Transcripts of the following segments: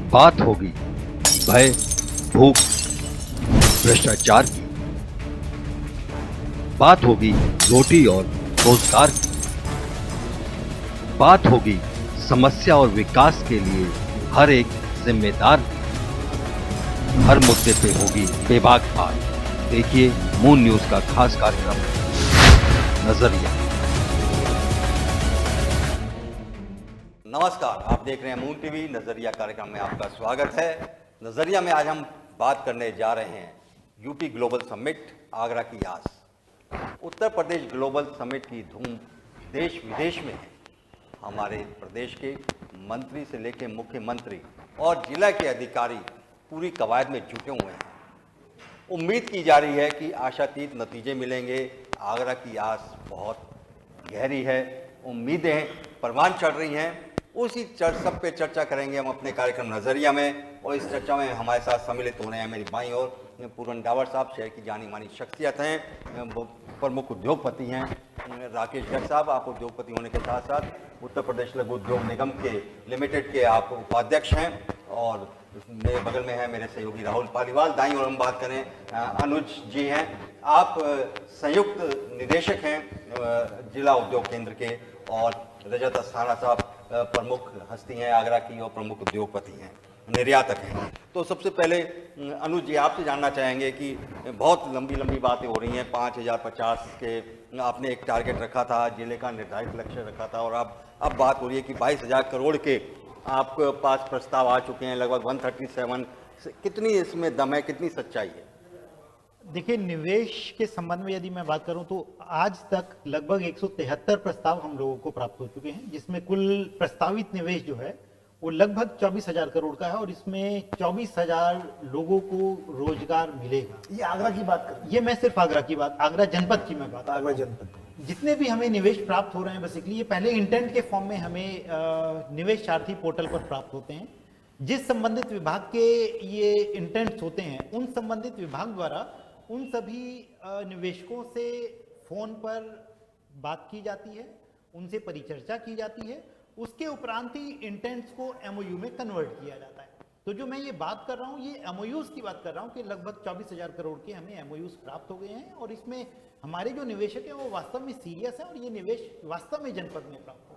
बात होगी भय, भूख, भ्रष्टाचार की। बात होगी रोटी और रोजगार की। बात होगी समस्या और विकास के लिए हर एक जिम्मेदार की। हर मुद्दे पे होगी बेबाक बात। देखिए मून न्यूज का खास कार्यक्रम नजरिया। नमस्कार, आप देख रहे हैं मून टीवी। नजरिया कार्यक्रम में आपका स्वागत है। नजरिया में आज हम बात करने जा रहे हैं यूपी ग्लोबल समिट, आगरा की आस। उत्तर प्रदेश ग्लोबल समिट की धूम देश विदेश में है। हमारे प्रदेश के मंत्री से लेकर मुख्यमंत्री और जिला के अधिकारी पूरी कवायद में जुटे हुए हैं। उम्मीद की जा रही है कि आशातीत नतीजे मिलेंगे। आगरा की आस बहुत गहरी है, उम्मीदें परवान चढ़ रही हैं। उसी सब पे चर्चा करेंगे हम अपने कार्यक्रम नजरिया में। और इस चर्चा में हमारे साथ सम्मिलित हो रहे हैं मेरी बाईं ओर पूरन डावर साहब, शहर की जानी मानी शख्सियत हैं, प्रमुख उद्योगपति हैं। राकेश गर्ग साहब, आप उद्योगपति होने के साथ साथ उत्तर प्रदेश लघु उद्योग निगम के लिमिटेड के आप उपाध्यक्ष हैं। और मेरे बगल में है मेरे सहयोगी राहुल पालीवाल। दाईं ओर हम बात करें अनुज जी हैं, आप संयुक्त निदेशक हैं जिला उद्योग केंद्र के। और रजत अस्थाना साहब प्रमुख हस्ती हैं आगरा की और प्रमुख उद्योगपति हैं, निर्यातक हैं। तो सबसे पहले अनुज जी, आपसे जानना चाहेंगे कि बहुत लंबी लंबी बातें हो रही हैं। 5050 के आपने एक टारगेट रखा था, जिले का निर्धारित लक्ष्य रखा था, और अब बात हो रही है कि 22,000 करोड़ के आपके पास प्रस्ताव आ चुके हैं, लगभग 137। कितनी इसमें दम है, कितनी सच्चाई है? देखिए, निवेश के संबंध में यदि मैं बात करूं तो आज तक लगभग 173 प्रस्ताव हम लोगों को प्राप्त हो चुके हैं, जिसमें कुल प्रस्तावित निवेश जो है वो लगभग 24,000 करोड़ का है। और इसमें 24,000 लोगों को रोजगार मिलेगा। ये आगरा की बात कर, ये मैं सिर्फ आगरा की बात, आगरा जनपद की मैं बात, आगरा जनपद जितने भी हमें निवेश प्राप्त हो रहे हैं बेसिकली ये पहले इंटेंट के फॉर्म में हमें निवेश सारथी पोर्टल पर प्राप्त होते हैं। जिस संबंधित विभाग के ये इंटेंट्स होते हैं, उन संबंधित विभाग द्वारा उन सभी निवेशकों से फोन पर बात की जाती है, उनसे परिचर्चा की जाती है। उसके उपरांत ही इंटेंट्स को एमओयू में कन्वर्ट किया जाता है। तो जो मैं ये बात कर रहा हूँ, ये एमओयूज की बात कर रहा हूँ कि लगभग 24,000 करोड़ के हमें एमओयूज प्राप्त हो गए हैं। और इसमें हमारे जो निवेशक हैं वो वास्तव में सीरियस हैं और ये निवेश वास्तव में जनपद में प्राप्त हो।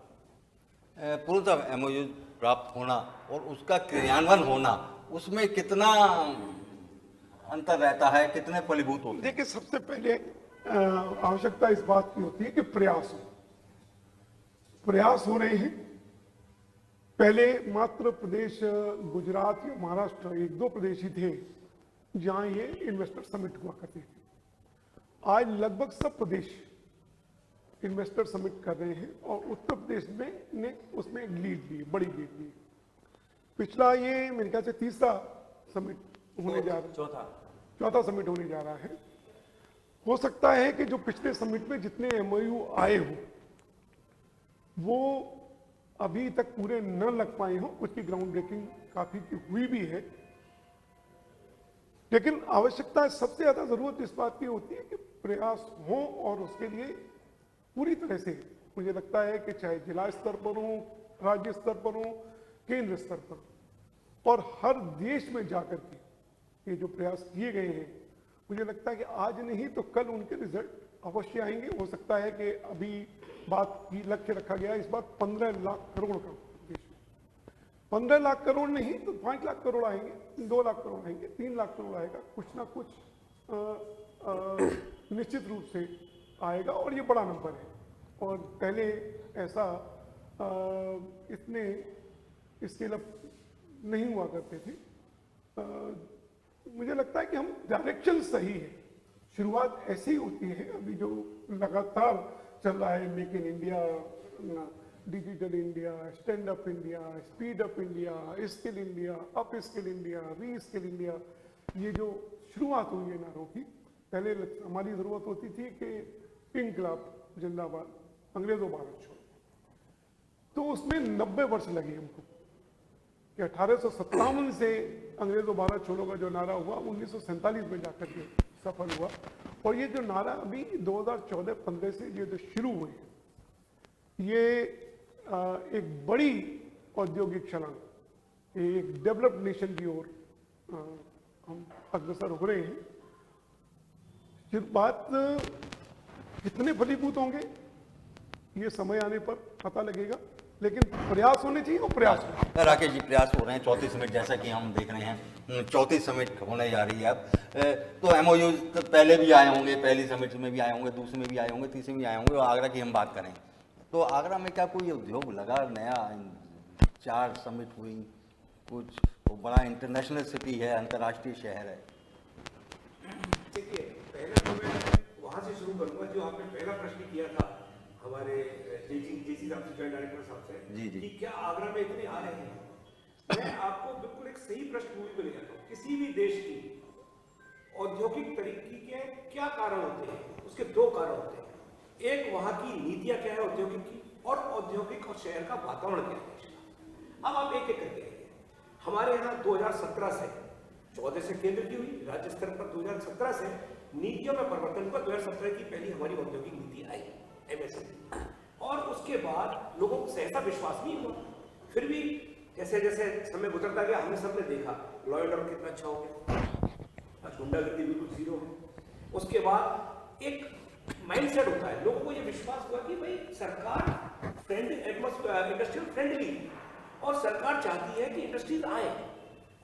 पूर्णतः एमओयू प्राप्त होना और उसका क्रियान्वयन होना, उसमें कितना अंतर रहता है, कितने फलीभूत होते हैं? देखिए, सबसे पहले आवश्यकता इस बात की होती है कि प्रयास हो रहे हैं। पहले मात्र प्रदेश गुजरात या महाराष्ट्र, एक दो प्रदेश ही थे जहां ये इन्वेस्टर समिट हुआ करते थे। आज लगभग सब प्रदेश इन्वेस्टर समिट कर रहे हैं और उत्तर प्रदेश ने उसमें लीड ली, बड़ी लीड ली। पिछला ये मेरे ख्याल से तीसरा समिट होने जा रहा है, चौथा समिट होने जा रहा है। हो सकता है कि जो पिछले समिट में जितने एमओयू आए हो वो अभी तक पूरे न लग पाए हो, कुछ की ग्राउंड ब्रेकिंग काफी हुई भी है। लेकिन आवश्यकता सबसे ज्यादा जरूरत इस बात की होती है कि प्रयास हो, और उसके लिए पूरी तरह से मुझे लगता है कि चाहे जिला स्तर पर हो, राज्य स्तर पर हो, केंद्र स्तर पर, और हर देश में जाकर के ये जो प्रयास किए गए हैं, मुझे लगता है कि आज नहीं तो कल उनके रिजल्ट अवश्य आएंगे। हो सकता है कि अभी बात की लक्ष्य रखा गया इस बार 15 लाख करोड़ का देश में। 15 लाख करोड़ नहीं तो 5 लाख करोड़ आएंगे, 2 लाख करोड़ आएंगे, 3 लाख करोड़ आएगा, कुछ ना कुछ निश्चित रूप से आएगा। और ये बड़ा नंबर है, और पहले ऐसा इतने स्केल अप नहीं हुआ करते थे। मुझे लगता है कि हम डायरेक्शन सही है, शुरुआत ऐसी होती है। अभी जो लगातार चल रहा है, make in India, digital India, stand up India, speed up India, skill India, up skill India, री स्किल इंडिया, ये जो शुरुआत हुई है नारों की, पहले हमारी जरूरत होती थी कि इंकलाब जिंदाबाद, अंग्रेजों भारत छोड़ो। तो उसमें 90 वर्ष लगे हमको कि 1857 से अंग्रेजों भारत छोड़ो का जो नारा हुआ 1947 में जाकर के सफल हुआ। और ये जो नारा अभी 2014-15 से ये जो शुरू हुए, ये एक बड़ी औद्योगिक छलांग एक डेवलप्ड नेशन की ओर हम अग्रसर हो रहे हैं। सिर्फ बात कितने फलीभूत होंगे ये समय आने पर पता लगेगा, लेकिन प्रयास होने चाहिए और प्रयास होने। राकेश जी, प्रयास हो रहे हैं। 34 समिट जैसा कि हम देख रहे हैं, 34 समिट होने जा रही है अब। तो एमओयू तो पहले भी आए होंगे, पहली समिट में भी आए होंगे, दूसरे में भी आए होंगे, तीसरे में भी आए होंगे। और आगरा की हम बात करें तो आगरा में क्या कोई उद्योग लगा नया? 4 समिट हुई, कुछ वो बड़ा इंटरनेशनल सिटी है, अंतर्राष्ट्रीय शहर है। देखिए, पहले तो मैं वहाँ से शुरू करूँगा जो आपने पहला प्रश्न किया था हमारे जेसी साहब से, जॉइंट डायरेक्टर साहब से, जी, जी। कि क्या आगरा में इतने आ रहे हैं। मैं आपको बिल्कुल एक सही पृष्ठभूमि पे ले जाता हूँ। किसी भी देश की औद्योगिक तरक्की के क्या कारण होते हैं? उसके 2 कारण होते हैं। एक, वहाँ की नीतियाँ क्या है औद्योगिक की, और औद्योगिक और शहर का वातावरण क्या है देश का। अब आप एक एक करके आइए। हमारे यहाँ 2017 से 14 से केंद्र की हुई, राज्य स्तर पर 2017 से नीतियों में परिवर्तन हुआ। 2017 की पहली हमारी औद्योगिक नीति आई MSME, और उसके बाद लोगों को सहसा विश्वास नहीं हुआ। फिर भी जैसे जैसे समय गुजरता गया, हमने सबने देखा लॉ एंड ऑर्डर कितना अच्छा हो गया, आज गुंडागर्दी बिल्कुल जीरो है। उसके बाद एक माइंडसेट होता है, लोगों को ये विश्वास हुआ कि भाई सरकार फ्रेंडली, इंडस्ट्रियल फ्रेंडली, और सरकार चाहती है कि इंडस्ट्रीज आए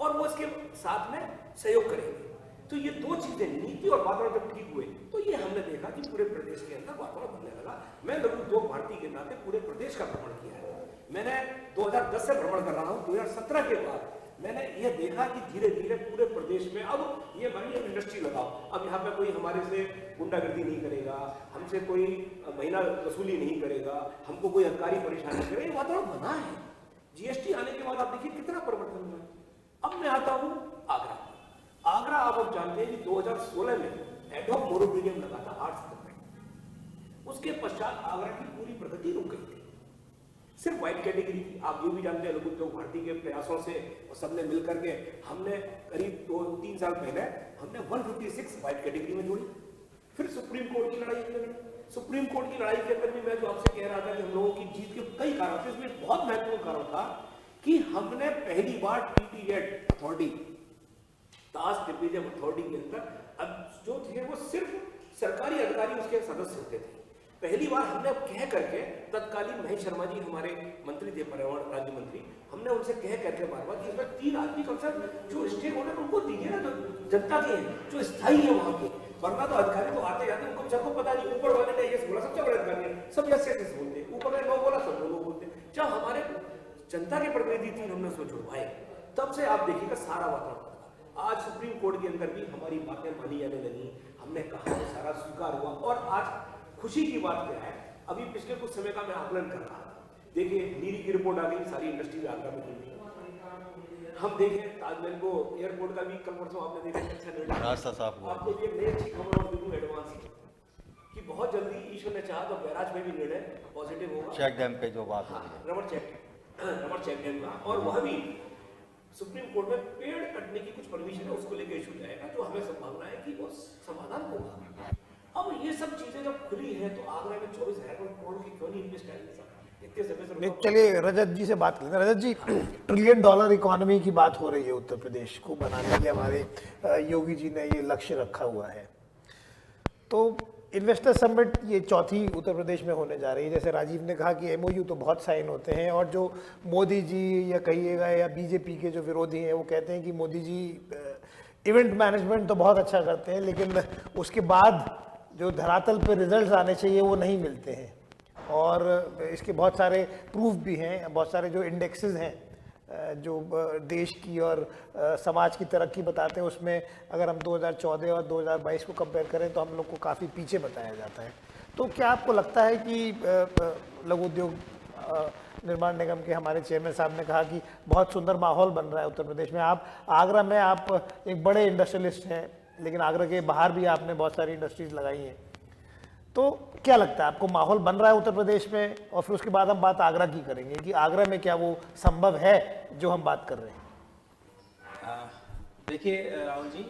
और वो इसके साथ में सहयोग करेंगे। तो ये 2 चीजें, नीति और वातावरण जब ठीक हुए तो ये हमने देखा कि पूरे प्रदेश के अंदर वातावरण बनने लगा। मैं लघु उद्योग भारती के नाते पूरे प्रदेश का भ्रमण किया है। मैंने 2010 से भ्रमण कर रहा हूँ। 2017 के बाद मैंने ये देखा कि धीरे धीरे पूरे प्रदेश में अब ये बनी इंडस्ट्री लगाओ, अब यहाँ पे कोई हमारे से गुंडागर्दी नहीं करेगा, हमसे कोई महीना वसूली नहीं करेगा, हमको कोई हंकारी परेशानी नहीं करेगा। ये वातावरण बना है। GST आने के बाद आप देखिए कितना परिवर्तन हुआ है। अब मैं आता हूँ आगरा। आगरा आप जानते हैं कि 2016 में एडहॉक मोरेटोरियम लगा था 8 सितंबर में। उसके पश्चात आगरा की पूरी प्रगति रुक गई थी, सिर्फ व्हाइट कैटेगरी की। आप ये भी जानते हैं लघु उद्योग भारती के प्रयासों से और सबने मिलकर के हमने करीब 2-3 साल पहले हमने 156 व्हाइट कैटेगरी में जोड़ी। फिर सुप्रीम कोर्ट की लड़ाई लड़ी। सुप्रीम कोर्ट की लड़ाई के अंदर भी मैं जो आपसे कह रहा था कि हम लोगों की जीत के कई कारण थे, इसमें बहुत महत्वपूर्ण कारण था कि हमने पहली बार TTZ authority, task division authority के अंदर अब जो थे वो सिर्फ सरकारी अधिकारी उसके सदस्य होते थे। पहली बार हमने कह करके, तत्कालीन महेश शर्मा जी हमारे मंत्री थे, पर्यावरण राज्य मंत्री, हमने उनसे कह करके बार-बार कि इसमें 3 आदमी कम से कम जो स्टेक होल्डर उनको दीजिए ना, जो जनता के हैं, जो स्थायी है वहां के। वरना तो अधिकारी तो आते जाते उनको सबको पता नहीं, ऊपर वाले ने यस बोला, सबसे बड़े अधिकारी है, सब यस बोलते, ऊपर ने नो बोला, सब नो बोलते। जब हमारे जनता के प्रतिनिधि थी, हमने उसको जुड़वाए, तब से आप देखिएगा सारा वातावरण। आज सुप्रीम कोर्ट के अंदर भी हमारी बातें मानी जाने लगी, हमने कहा वो सारा स्वीकार हुआ। और आज खुशी की बात क्या है, अभी पिछले कुछ समय का मैं आकलन कर रहा था, देखिए नीरी की रिपोर्ट आ गई, सारी इंडस्ट्री आगरा में खुल गई। हम देखें ताजमहल को एयरपोर्ट का भी कल परसों आपने देखा अच्छा निर्णय, रास्ता साफ हुआ। आपको ये नई अच्छी खबर और बिल्कुल एडवांस कि बहुत जल्दी ईश्वर ने चाहा तो बैराज में भी निर्णय पॉजिटिव होगा। चेक डैम पे जो बात हो रही है, रबर चेक डैम का, और वह भी सुप्रीम कोर्ट में पेड़ कटने की कुछ परमिशन है, उसको लेकर इशू जाएगा, तो हमें संभावना है कि वो समाधान होगा। अब ये सब चीजें जब खुली है तो आगरा में 24,000 करोड़ की क्यों नहीं इन्वेस्ट है? चलिए रजत जी से बात करते हैं। रजत जी, $1 ट्रिलियन इकोनॉमी की बात हो रही है, उत्तर प्रदेश को बनाने के हमारे योगी जी ने ये लक्ष्य रखा हुआ है। तो इन्वेस्टर समिट ये 4थी उत्तर प्रदेश में होने जा रही है। जैसे राजीव ने कहा कि MOU तो बहुत साइन होते हैं, और जो मोदी जी या कहिएगा या BJP के जो विरोधी हैं वो कहते हैं कि मोदी जी इवेंट मैनेजमेंट तो बहुत अच्छा करते हैं, लेकिन उसके बाद जो धरातल पे रिजल्ट्स आने चाहिए वो नहीं मिलते हैं। और इसके बहुत सारे प्रूफ भी हैं, बहुत सारे जो इंडेक्सेस हैं जो देश की और समाज की तरक्की बताते हैं, उसमें अगर हम 2014 और 2022 को कंपेयर करें तो हम लोग को काफ़ी पीछे बताया जाता है। तो क्या आपको लगता है कि लघु उद्योग निर्माण निगम के हमारे चेयरमैन साहब ने कहा कि बहुत सुंदर माहौल बन रहा है उत्तर प्रदेश में, आप आगरा में आप एक बड़े इंडस्ट्रियलिस्ट हैं, लेकिन आगरा के बाहर भी आपने बहुत सारी इंडस्ट्रीज लगाई हैं, तो क्या लगता है आपको माहौल बन रहा है उत्तर प्रदेश में? और फिर उसके बाद हम बात आगरा की करेंगे कि आगरा में क्या वो संभव है जो हम बात कर रहे हैं। देखिए राहुल जी,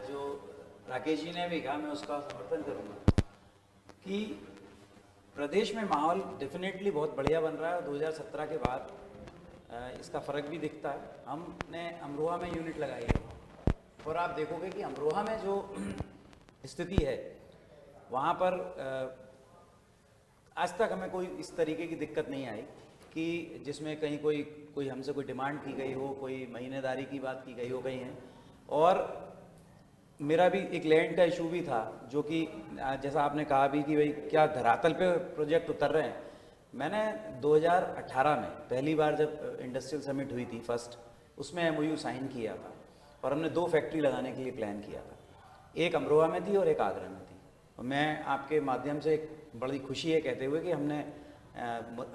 जो राकेश जी ने भी कहा, मैं उसका समर्थन करूंगा कि प्रदेश में माहौल डेफिनेटली बहुत बढ़िया बन रहा है। 2017 के बाद इसका फ़र्क भी दिखता है। हमने अमरोहा में यूनिट लगाई है और आप देखोगे कि अमरोहा में जो स्थिति है वहाँ पर आज तक हमें कोई इस तरीके की दिक्कत नहीं आई कि जिसमें कहीं कोई हमसे कोई डिमांड की गई हो, कोई महीनेदारी की बात की गई हो कहीं है। और मेरा भी एक लैंड का इशू भी था, जो कि जैसा आपने कहा भी कि भाई क्या धरातल पे प्रोजेक्ट उतर रहे हैं। मैंने 2018 में पहली बार जब इंडस्ट्रियल समिट हुई थी फर्स्ट, उसमें MOU साइन किया था और हमने 2 फैक्ट्री लगाने के लिए प्लान किया था, एक अमरोहा में थी और एक आगरा में थी। और मैं आपके माध्यम से एक बड़ी खुशी है कहते हुए कि हमने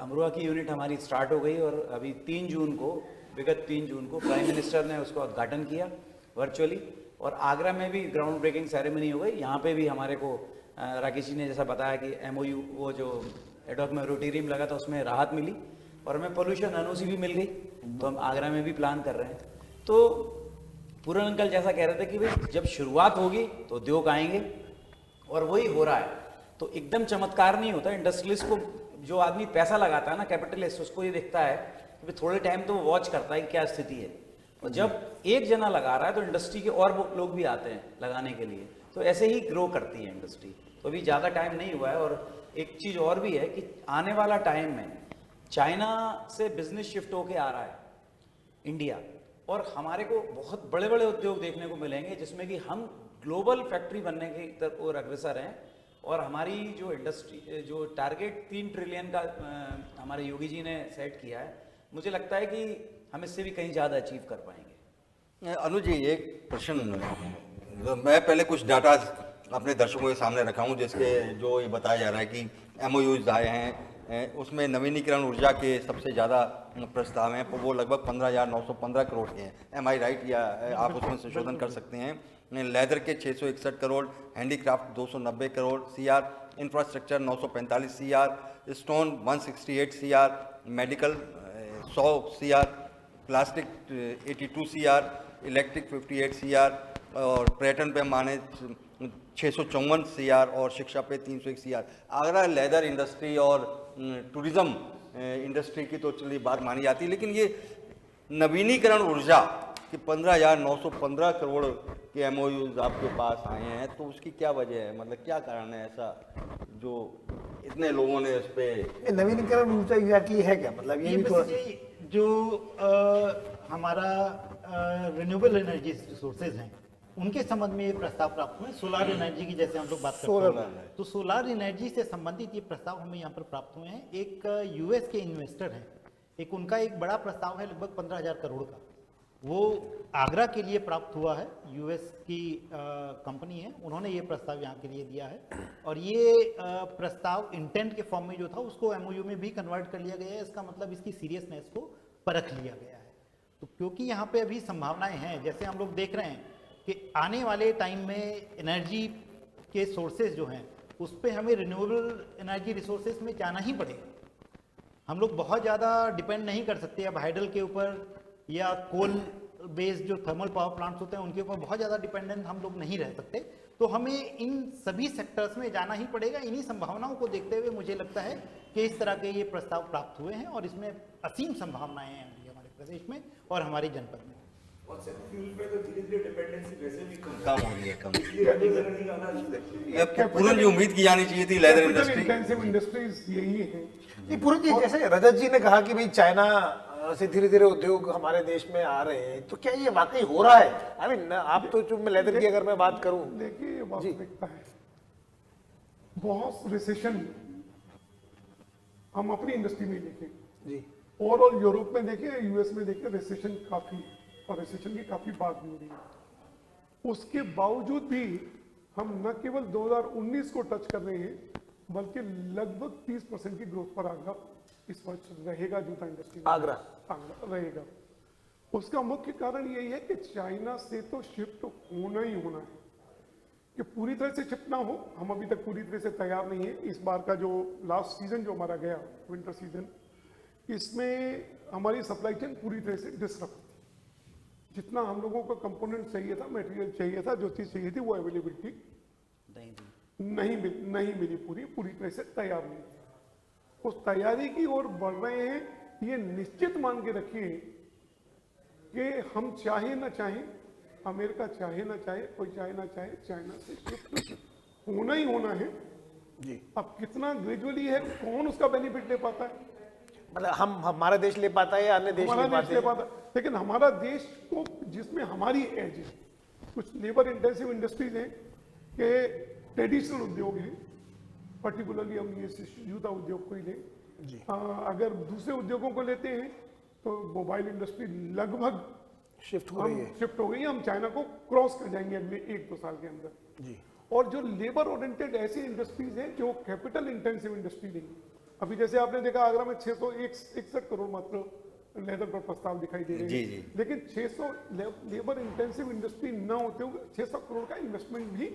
अमरोहा की यूनिट हमारी स्टार्ट हो गई और अभी 3 जून को, विगत 3 जून को प्राइम मिनिस्टर ने उसका उद्घाटन किया वर्चुअली। और आगरा में भी ग्राउंड ब्रेकिंग सेरेमनी हो गई। यहाँ पे भी हमारे को राकेश जी ने जैसा बताया कि MOU वो जो एडॉक में रोटेरियम लगा था उसमें राहत मिली और हमें पोल्यूशन NOC भी मिल गई, तो हम आगरा में भी प्लान कर रहे हैं। तो पूरन अंकल जैसा कह रहे थे कि भाई जब शुरुआत होगी तो उद्योग आएंगे और वही हो रहा है। तो एकदम चमत्कार नहीं होता। इंडस्ट्रियलिस्ट को, जो आदमी पैसा लगाता है ना, कैपिटलिस्ट, उसको ये दिखता है कि थोड़े टाइम तो वो वॉच करता है कि क्या स्थिति है। और जब एक जना लगा रहा है तो इंडस्ट्री के और लोग भी आते हैं लगाने के लिए, तो ऐसे ही ग्रो करती है इंडस्ट्री। तो अभी ज़्यादा टाइम नहीं हुआ है। और एक चीज़ और भी है कि आने वाला टाइम में चाइना से बिजनेस शिफ्ट होके आ रहा है इंडिया, और हमारे को बहुत बड़े बड़े उद्योग देखने को मिलेंगे जिसमें कि हम ग्लोबल फैक्ट्री बनने की तरफ और अग्रसर हैं। और हमारी जो इंडस्ट्री, जो टारगेट 3 ट्रिलियन का हमारे योगी जी ने सेट किया है, मुझे लगता है कि हम इससे भी कहीं ज़्यादा अचीव कर पाएंगे। अनुज जी, एक प्रश्न, मैं पहले कुछ डाटा अपने दर्शकों के सामने रखा हूँ, जिसके जो ये बताया जा रहा है कि MOUs आए हैं, उसमें नवीनीकरण ऊर्जा के सबसे ज़्यादा प्रस्ताव हैं, वो लगभग 15,915 करोड़ के हैं। Am I right? या आप उसमें संशोधन कर सकते हैं। लेदर के 661 crore, handicraft 290 crore CR, infrastructure 945 CR, stone 168 CR, medical 100 CR, plastic 82 CR, electric 58 CR, और पर्यटन पे माने 654 CR और शिक्षा पे 301 CR। आगरा लेदर इंडस्ट्री और टूरिज्म इंडस्ट्री की तो चलिए बात मानी जाती है, लेकिन ये नवीनीकरण ऊर्जा कि 15,915 करोड़ के MOUs आपके पास आए हैं, तो उसकी क्या वजह है? मतलब क्या कारण है ऐसा जो इतने लोगों ने इस पे? नवीनीकरण ऊर्जा एग्जैक्टली है क्या? मतलब ये भी थोड़ा जो हमारा रिन्यूएबल एनर्जी रिसोर्सेज हैं, उनके संबंध में ये प्रस्ताव प्राप्त हुए। सोलर एनर्जी की जैसे हम लोग बात करते हैं, तो सोलर एनर्जी से संबंधित ये प्रस्ताव हमें यहाँ पर प्राप्त हुए हैं। एक US के इन्वेस्टर हैं, एक उनका एक बड़ा प्रस्ताव है लगभग 15,000 करोड़ का, वो आगरा के लिए प्राप्त हुआ है। US की कंपनी है, उन्होंने ये प्रस्ताव यहाँ के लिए दिया है। और ये प्रस्ताव इंटेंट के फॉर्म में जो था उसको MOU में भी कन्वर्ट कर लिया गया है। इसका मतलब इसकी सीरियसनेस को परख लिया गया है। तो क्योंकि यहाँ पे अभी संभावनाएं हैं, जैसे हम लोग देख रहे हैं कि आने वाले टाइम में एनर्जी के सोर्सेज जो हैं उस पर हमें रिन्यूएबल एनर्जी रिसोर्सेज में जाना ही पड़ेगा। हम लोग बहुत ज़्यादा डिपेंड नहीं कर सकते अब हाइडल के ऊपर या कोल बेस्ड जो थर्मल पावर प्लांट्स होते हैं उनके ऊपर बहुत ज़्यादा डिपेंडेंट हम लोग नहीं रह सकते। तो हमें इन सभी सेक्टर्स में जाना ही पड़ेगा। इन्हीं संभावनाओं को देखते हुए मुझे लगता है कि इस तरह के ये प्रस्ताव प्राप्त हुए हैं और इसमें असीम संभावनाएं हैं हमारे प्रदेश में और हमारे जनपद में। और सर फ्यूल पे तो धीरे-धीरे डिपेंडेंसी वैसे भी कम हो रही है, कम। इसलिए एनर्जी का आना पूरन जो उम्मीद की जानी चाहिए थी लेदर इंडस्ट्री, इंटेंसिव इंडस्ट्रीज यही है। ये पूरी चीज, जैसे रजत जी ने कहा कि भाई चाइना से धीरे धीरे उद्योग हमारे देश में आ रहे हैं, तो क्या ये वाकई हो रहा है? आई मीन आप तो चुप में लेदर की अगर मैं बात करूं, देखिए ये वास्तविकता है। बहुत रिसेशन हम अपनी इंडस्ट्री में देखें जी, ओवरऑल यूरोप में देखें, US में देखें, रिसेशन काफी, और रिसेशन की काफी बात भी हो रही है। उसके बावजूद भी हम न केवल 2019 को टच कर रहे हैं, बल्कि लगभग 30% की ग्रोथ पर आगरा इस वर्ष रहेगा। जूता इंडस्ट्री में आगरा रहेगा। उसका मुख्य कारण यही है कि चाइना से तो शिफ्ट होना ही होना है। कि पूरी तरह से शिफ्ट ना हो, हम अभी तक पूरी तरह से तैयार नहीं है। इस बार का जो लास्ट सीजन जो हमारा गया, विंटर सीजन, इसमें हमारी सप्लाई चेन पूरी तरह से डिस्टर्ब थी। जितना हम लोगों को कंपोनेंट चाहिए था, मटेरियल चाहिए था, जो चीज़ चाहिए थी, वो अवेलेबिलिटी नहीं मिली, पूरी तरह से तैयार नहीं थी। उस तैयारी की ओर बढ़ रहे हैं, ये निश्चित मान के रखिए कि हम चाहे ना चाहे, अमेरिका चाहे ना चाहे, कोई चाहे ना चाहे, चाइना से शिफ्ट होना ही होना है जी। अब कितना ग्रेजुअली है, कौन उसका बेनिफिट ले पाता है? मतलब हमारा देश ले पाता है या अन्य देश हमारा ले देश पाते ले हैं? पाता है, लेकिन हमारा देश को जिसमें हमारी एज है, कुछ लेबर इंटेंसिव इंडस्ट्रीज हैं कि ट्रेडिशनल उद्योग हैं, पर्टिकुलरली हम ये जूता उद्योग को ही लें, जी। अगर दूसरे उद्योगों को लेते हैं तो मोबाइल इंडस्ट्री लगभग शिफ्ट हो रही है शिफ्ट हो गई है, हम चाइना को क्रॉस कर जाएंगे अगले 1-2 साल के अंदर। जी। और जो लेबर ओरिएंटेड ऐसी इंडस्ट्रीज हैं जो कैपिटल इंटेंसिव इंडस्ट्री नहीं है, अभी जैसे आपने देखा आगरा में 661 करोड़ मात्र लेदर पर प्रस्ताव दिखाई दे रहे जी, हैं, जी। लेकिन 600 लेबर इंटेंसिव इंडस्ट्री न होते हुए 600 करोड़ का इन्वेस्टमेंट भी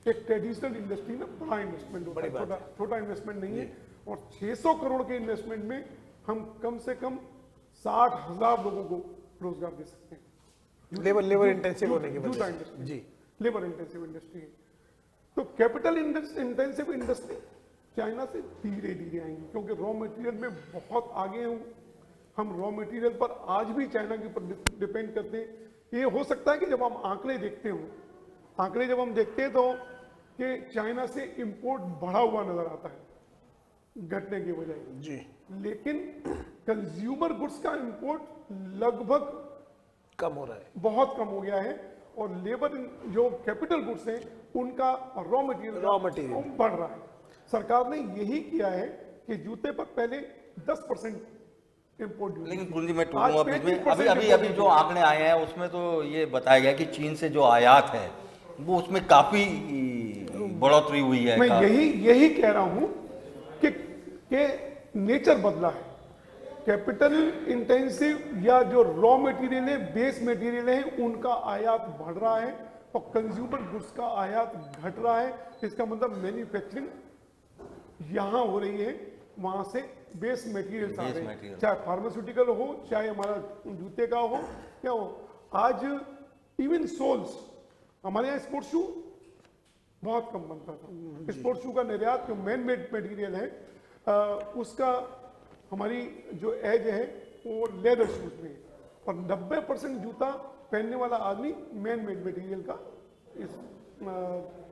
एक ट्रेडिशनल इंडस्ट्री में बड़ा इन्वेस्टमेंट होता है, छोटा इन्वेस्टमेंट नहीं है। और 600 करोड़ के इन्वेस्टमेंट में हम कम से कम 60,000 लोगों को रोजगार दे सकते हैं। लेबर इंटेंसिव होने की जूता वजह से। इंडस्ट्री जी। लेबर इंटेंसिव इंडस्ट्री है, तो कैपिटल इंटेंसिव इंडस्ट्री चाइना से धीरे धीरे आएंगी, क्योंकि रॉ मटेरियल में बहुत आगे हैं हम रॉ मटेरियल पर आज भी चाइना के ऊपर डिपेंड करते हैं। ये हो सकता है कि जब हम आंकड़े देखते हो, आंकड़े जब हम देखते हैं तो कि चाइना से इंपोर्ट बढ़ा हुआ नजर आता है घटने की बजाय, जी। लेकिन कंज्यूमर गुड्स का इंपोर्ट लगभग कम हो रहा है। बहुत कम हो गया है, और लेबर जो कैपिटल गुड्स हैं उनका रॉ मटेरियल बढ़ रहा है। सरकार ने यही किया है कि जूते पर पहले 10% इंपोर्ट ड्यूटी, लेकिन पूर्ण जी मैं आज टूटूंगा बीच में, 35% अभी जो आंकड़े आए हैं उसमें तो ये बताया गया कि चीन से जो आयात है वो उसमें काफी बढ़ोतरी हुई है। मैं यही कह रहा हूं कि नेचर बदला है। कैपिटल इंटेंसिव या जो रॉ मटेरियल है, बेस मटेरियल है, उनका आयात बढ़ रहा है और कंज्यूमर गुड्स का आयात घट रहा है। इसका मतलब मैन्युफैक्चरिंग यहां हो रही है, वहां से बेस मटेरियल आ रहे हैं, चाहे फार्मास्यूटिकल हो, चाहे हमारा जूते का हो, क्या हो। आज इवन सोल्स, हमारे यहाँ स्पोर्ट्स शू बहुत कम बनता था। स्पोर्ट्स शू का निर्यात जो मैन मेड मटेरियल है उसका हमारी जो एज है वो लेदर शूज में है, और 90% जूता पहनने वाला आदमी मैन मेड मटेरियल का, इस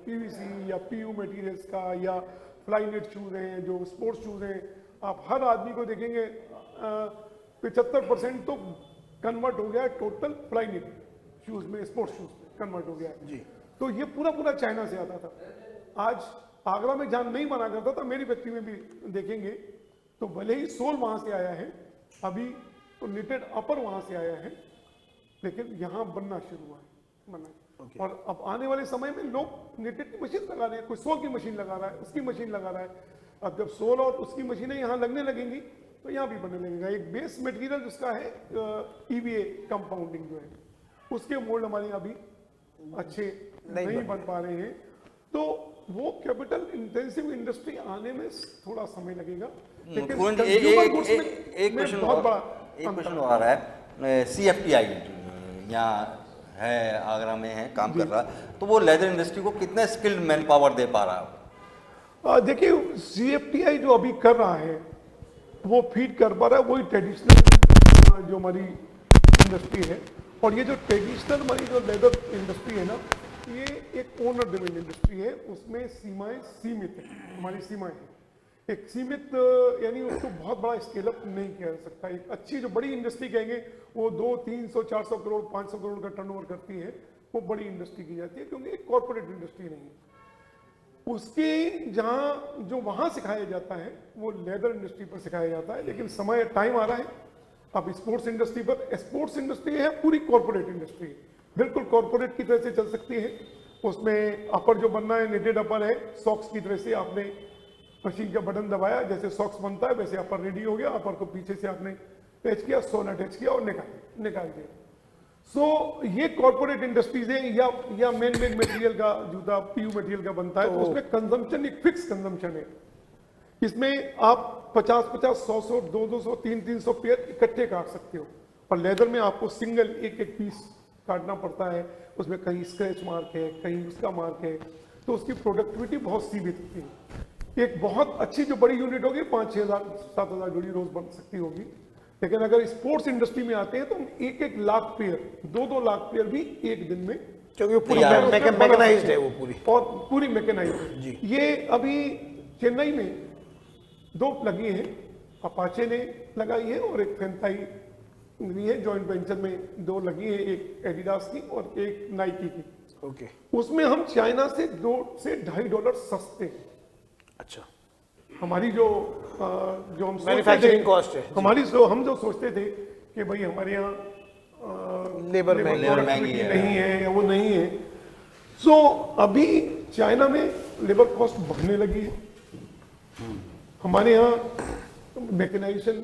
पीवीसी या पीयू मटेरियल्स का, या फ्लाईनेट शूज हैं जो स्पोर्ट्स शूज हैं, आप हर आदमी को देखेंगे 75% तो कन्वर्ट हो गया है टोटल फ्लाईनेट शूज में, स्पोर्ट्स शूज में कन्वर्ट हो गया है जी। तो ये पूरा चाइना से आता था। आज आगरा में जहां नहीं बना करता था, मेरी फैक्ट्री में भी देखेंगे तो भले ही सोल वहां से आया है, अभी तो निटेड अपर वहां से आया है, लेकिन यहां बनना शुरू हुआ है, बना। और अब आने वाले समय में लोग निटेड की मशीन लगा रहे हैं, कोई सोल की मशीन लगा रहा है, उसकी मशीन लगा रहा है। अब जब सोल और उसकी मशीनें यहाँ लगने लगेंगी तो यहाँ भी बनने लगेगा। एक बेस मटेरियल जिसका है EVA कंपाउंडिंग जो है, उसके मोल्ड हमारे यहाँ भी अच्छे नहीं बन पा रहे हैं, तो वो कैपिटल इंटेंसिव इंडस्ट्री आने में थोड़ा समय लगेगा। लेकिन consumer goods एक में क्वेश्चन बहुत बड़ा क्वेश्चन आ रहा है। CFTI यहाँ है, आगरा में है, काम कर रहा है, तो वो लेदर इंडस्ट्री को कितने स्किल्ड मैन पावर दे पा रहा है? देखिए CFTI जो अभी कर रहा है वो फीड कर पा रहा है वही ट्रेडिशनल जो हमारी इंडस्ट्री है। और ये जो ट्रेडिशनल हमारी जो लेदर इंडस्ट्री है ना, ये एक ओनर ड्रिवन इंडस्ट्री है, उसमें सीमाएं सीमित है, हमारी सीमाएं हैं एक सीमित, यानी उसको बहुत बड़ा स्केल अप नहीं किया जा सकता। एक अच्छी जो बड़ी इंडस्ट्री कहेंगे वो 200, 300, 400 करोड़, 500 करोड़ का टर्नओवर करती है, वो बड़ी इंडस्ट्री की जाती है, क्योंकि एक कॉर्पोरेट इंडस्ट्री नहीं है। उसके जहां जो वहां सिखाया जाता है वो लेदर इंडस्ट्री पर सिखाया जाता है, लेकिन समय टाइम आ रहा है अब स्पोर्ट्स इंडस्ट्री पर। स्पोर्ट्स इंडस्ट्री है पूरी कॉर्पोरेट इंडस्ट्री, बिल्कुल कॉर्पोरेट की तरह से चल सकती है। उसमें अपर जो बनना है निटेड अपर है, सॉक्स की तरह से आपने मशीन का बटन दबाया, जैसे सॉक्स बनता है वैसे अपर रेडी हो गया, अपर को पीछे से आपने अटैच किया, सोल अटैच किया और निकाल दिया। सो ये कॉर्पोरेट इंडस्ट्रीज है, या मेन मटेरियल का जूता पीयू मटेरियल का बनता है, तो उसमें कंजम्पशन एक फिक्स कंजम्पशन है। इसमें आप 50, 100, 200, 300 पेयर इकट्ठे काट सकते हो, और लेदर में आपको सिंगल एक पीस काटना पड़ता है, उसमें कहीं स्क्रैच मार्क है, कहीं उसका मार्क है, तो उसकी प्रोडक्टिविटी बहुत सीमित होती है। एक बहुत अच्छी जो बड़ी यूनिट होगी 5-6 हज़ार 7 हज़ार जोड़ी रोज बन सकती होगी, लेकिन अगर स्पोर्ट्स इंडस्ट्री में आते हैं तो हम 1-1 लाख पेयर, 2-2 लाख पेयर भी एक दिन में, क्योंकि वो पूरी तैयार है। मैकेनाइज्ड है वो पूरी। और पूरी मैकेनाइज्ड जी। ये अभी चेन्नई में 2 लगी हैं, अपाचे ने लगाई है और एक फेंताई भी है, जॉइंट वेंचर में 2 लगी है, एक एडिडास की और एक नाइकी की। ओके, उसमें हम चाइना से $2 से $2.5 सस्ते हैं। अच्छा, हमारी जो हम सोचते Manufacturing थे, cost है। हमारी हम जो सोचते थे कि भाई हमारे यहाँ लेबर महंगी है। नहीं है या वो नहीं है, सो अभी चाइना में लेबर कॉस्ट बढ़ने लगी है, हमारे यहाँ मैकेनाइजेशन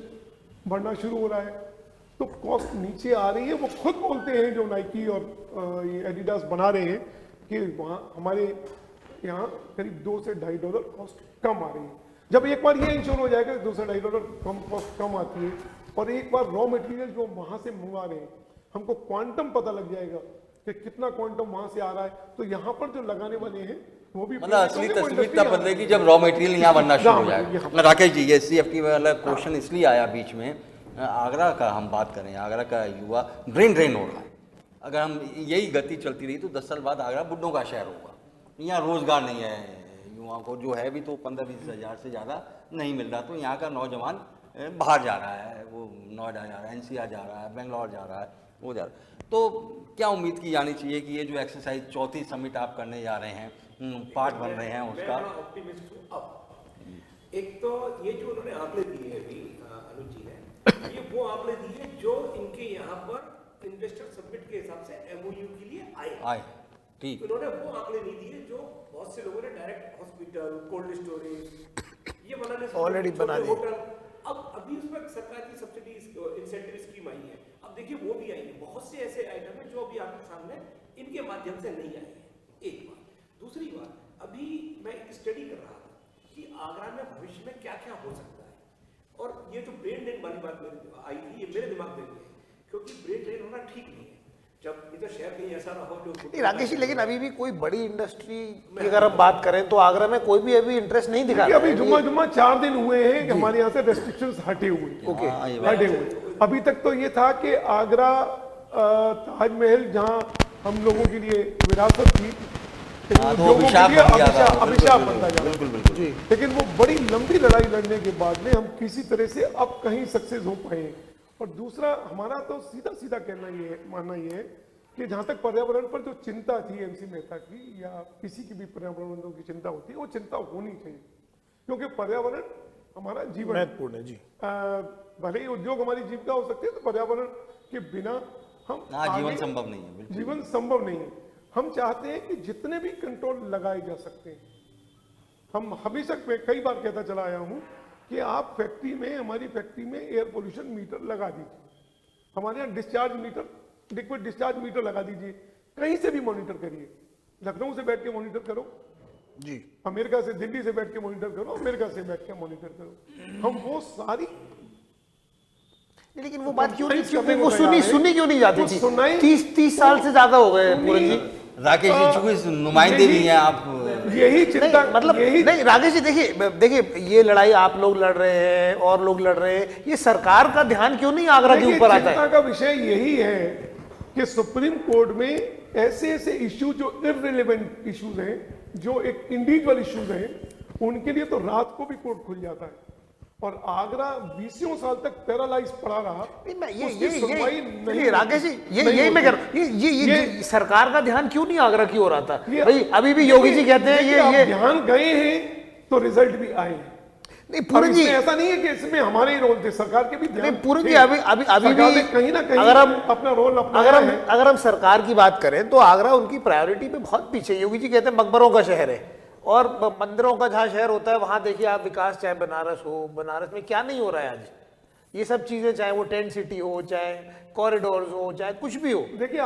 बढ़ना शुरू हो रहा है, तो कॉस्ट नीचे आ रही है। वो खुद बोलते हैं जो नाइकी और ये एडिडास बना रहे हैं कि वहाँ हमारे यहाँ करीब $2 से $2.5 कॉस्ट कम आ रही है। जब एक बार ये इंश्योर हो जाएगा $2 से $2.5 कम कॉस्ट कम आती है, और एक बार रॉ मटेरियल जो वहाँ से मंगवा रहे हैं हमको क्वांटम पता लग जाएगा कि कितना क्वांटम वहाँ से आ रहा है, तो यहाँ पर जो लगाने वाले हैं वो भी मतलब असली तस्वीर तब बदलेगी जब रॉ मटेरियल यहाँ बनना शुरू हो जाएगा। राकेश जी, ये CFT वाला क्वेश्चन इसलिए आया बीच में, आगरा का हम बात करें, आगरा का युवा ब्रेन ड्रेन हो रहा है। अगर हम यही गति चलती रही तो 10 साल बाद आगरा बुड्ढों का शहर होगा। यहाँ रोजगार नहीं है युवाओं को, जो है भी तो 15-20 हज़ार से ज़्यादा नहीं मिल रहा, तो यहाँ का नौजवान बाहर जा रहा है, वो नोएडा जा रहा है, NCR जा रहा है, बेंगलोर जा रहा है, वो जा रहा है। तो क्या उम्मीद की जानी चाहिए कि ये जो एक्सरसाइज 4थी समिट आप करने जा रहे हैं, पार्ट बन रहे हैं उसका? मैं ऑप्टिमिस्ट हूँ। अब एक तो ये जो उन्होंने आंकड़े दिए हैं अभी अनुज जी ने, ये वो आंकड़े दिए जो इनके यहाँ पर इन्वेस्टर समिट के हिसाब से MOU के लिए आए। ठीक, उन्होंने वो आंकड़े नहीं दिए जो बहुत से लोगों ने डायरेक्ट हॉस्पिटल, कोल्ड स्टोरेज ये बनाने से ऑलरेडी बना दिए। होटल, अब अभी उसमें सरकार की सब्सिडी इंसेंटिव स्कीम आई है, अब देखिए वो भी आई है। बहुत से ऐसे आइटम है जो अभी आपके सामने इनके माध्यम से नहीं आए हैं। एक बात। दूसरी बात, अभी मैं एक स्टडी कर रहा था कि आगरा में भविष्य में क्या क्या हो सकता है, और ये जो ब्रेन ड्रेन वाली बात मेरे आई थी, ये मेरे दिमाग में भी है, क्योंकि ब्रेन ड्रेन होना ठीक नहीं है। जब इधर शहर कहीं ऐसा ना हो जो राकेश जी, लेकिन अभी भी कोई बड़ी इंडस्ट्री की अगर हम बात करें तो आगरा में कोई भी अभी इंटरेस्ट नहीं दिखा रहा है। अभी जुम्मा 4 दिन हुए हैं कि हमारे यहाँ से रेस्ट्रिक्शंस हटे हुए हैं। ओके, हटे हुए। अभी तक तो ये था कि आगरा ताजमहल जहाँ हम लोगों के लिए विरासत थी, तो अभिशाप बनता जा रहा है। जी, लेकिन वो बड़ी लंबी लड़ाई लड़ने के बाद में हम किसी तरह से अब कहीं सक्सेस हो पाए। और दूसरा, हमारा तो सीधा कहना ये है, मानना ये है कि जहाँ तक पर्यावरण पर जो चिंता थी MC मेहता की या किसी की भी पर्यावरण की चिंता होती है, वो चिंता होनी चाहिए, क्योंकि पर्यावरण हमारा जीवन महत्वपूर्ण है। जी, भले ही उद्योग हमारी जीविका हो सकती है, तो पर्यावरण के बिना हम जीवन आगे- संभव नहीं है, बिल्कुल। जीवन संभव नहीं है। हम चाहते हैं कि जितने भी कंट्रोल लगाए जा सकते हैं, हम हमेशा मैं कई बार कहता चला आया हूं कि आप फैक्ट्री में, हमारी फैक्ट्री में एयर पोल्यूशन मीटर लगा दीजिए, हमारे यहाँ discharge meter, liquid discharge meter लगा दीजिए, कहीं से भी मॉनिटर करिए। लखनऊ से बैठ के मॉनिटर करो जी, अमेरिका से, दिल्ली से बैठ के मॉनिटर करो, अमेरिका से बैठ के मॉनिटर करो। हम वो सारी, लेकिन वो बात क्यों नहीं, करने वो को तैयार है। सुनी क्यों नहीं जाती वो थी? सुनाई- 30 साल से ज्यादा हो गए पूरन जी। राकेश जी, चूंकि नुमाइंदे भी हैं आप, यही चिंता, नहीं, मतलब यही नहीं राकेश जी, देखिए ये लड़ाई आप लोग लड़ रहे हैं और लोग लड़ रहे हैं, ये सरकार का ध्यान क्यों नहीं आगरा के देखिए, ऊपर आता चिंता है? का विषय यही है कि सुप्रीम कोर्ट में ऐसे इश्यू जो इररिलेवेंट इश्यूज हैं, जो एक इंडिविजुअल इश्यूज हैं, उनके लिए तो रात को भी कोर्ट खुल जाता है, और आगरा 20 साल तक पैरालाइज पड़ा रहा। नहीं, मैं उसकी सुनवाई नहीं राकेश जी, नहीं यही मैं होती। कह रहा हूँ, ये सरकार का ध्यान क्यों नहीं आगरा की ओर आता? ये- भाई अभी भी योगी जी कहते हैं देखिए, आप ये ध्यान गए हैं तो रिजल्ट भी आए हैं। नहीं अब पूरन जी, इसमें ऐसा नहीं है कि इसमें हमारे ही रोल थे, सरकार के भी ध्यान नहीं पूरन जी, थे। अभी सरकार ने भी कहीं ना कहीं अगर हम अपना रोल अपनाया है। अगर हम सरकार की बात करें तो आगरा उनकी प्रायोरिटी पे बहुत पीछे है। योगी जी कहते हैं मकबरों का शहर है, और मंदिरों का जहाँ शहर होता है वहां देखिए आप विकास, चाहे बनारस हो, बनारस में क्या नहीं हो रहा है आज? ये सब चीजें, चाहे वो टेंट सिटी हो, चाहे कॉरिडोर्स हो, चाहे कुछ भी हो, देखिए,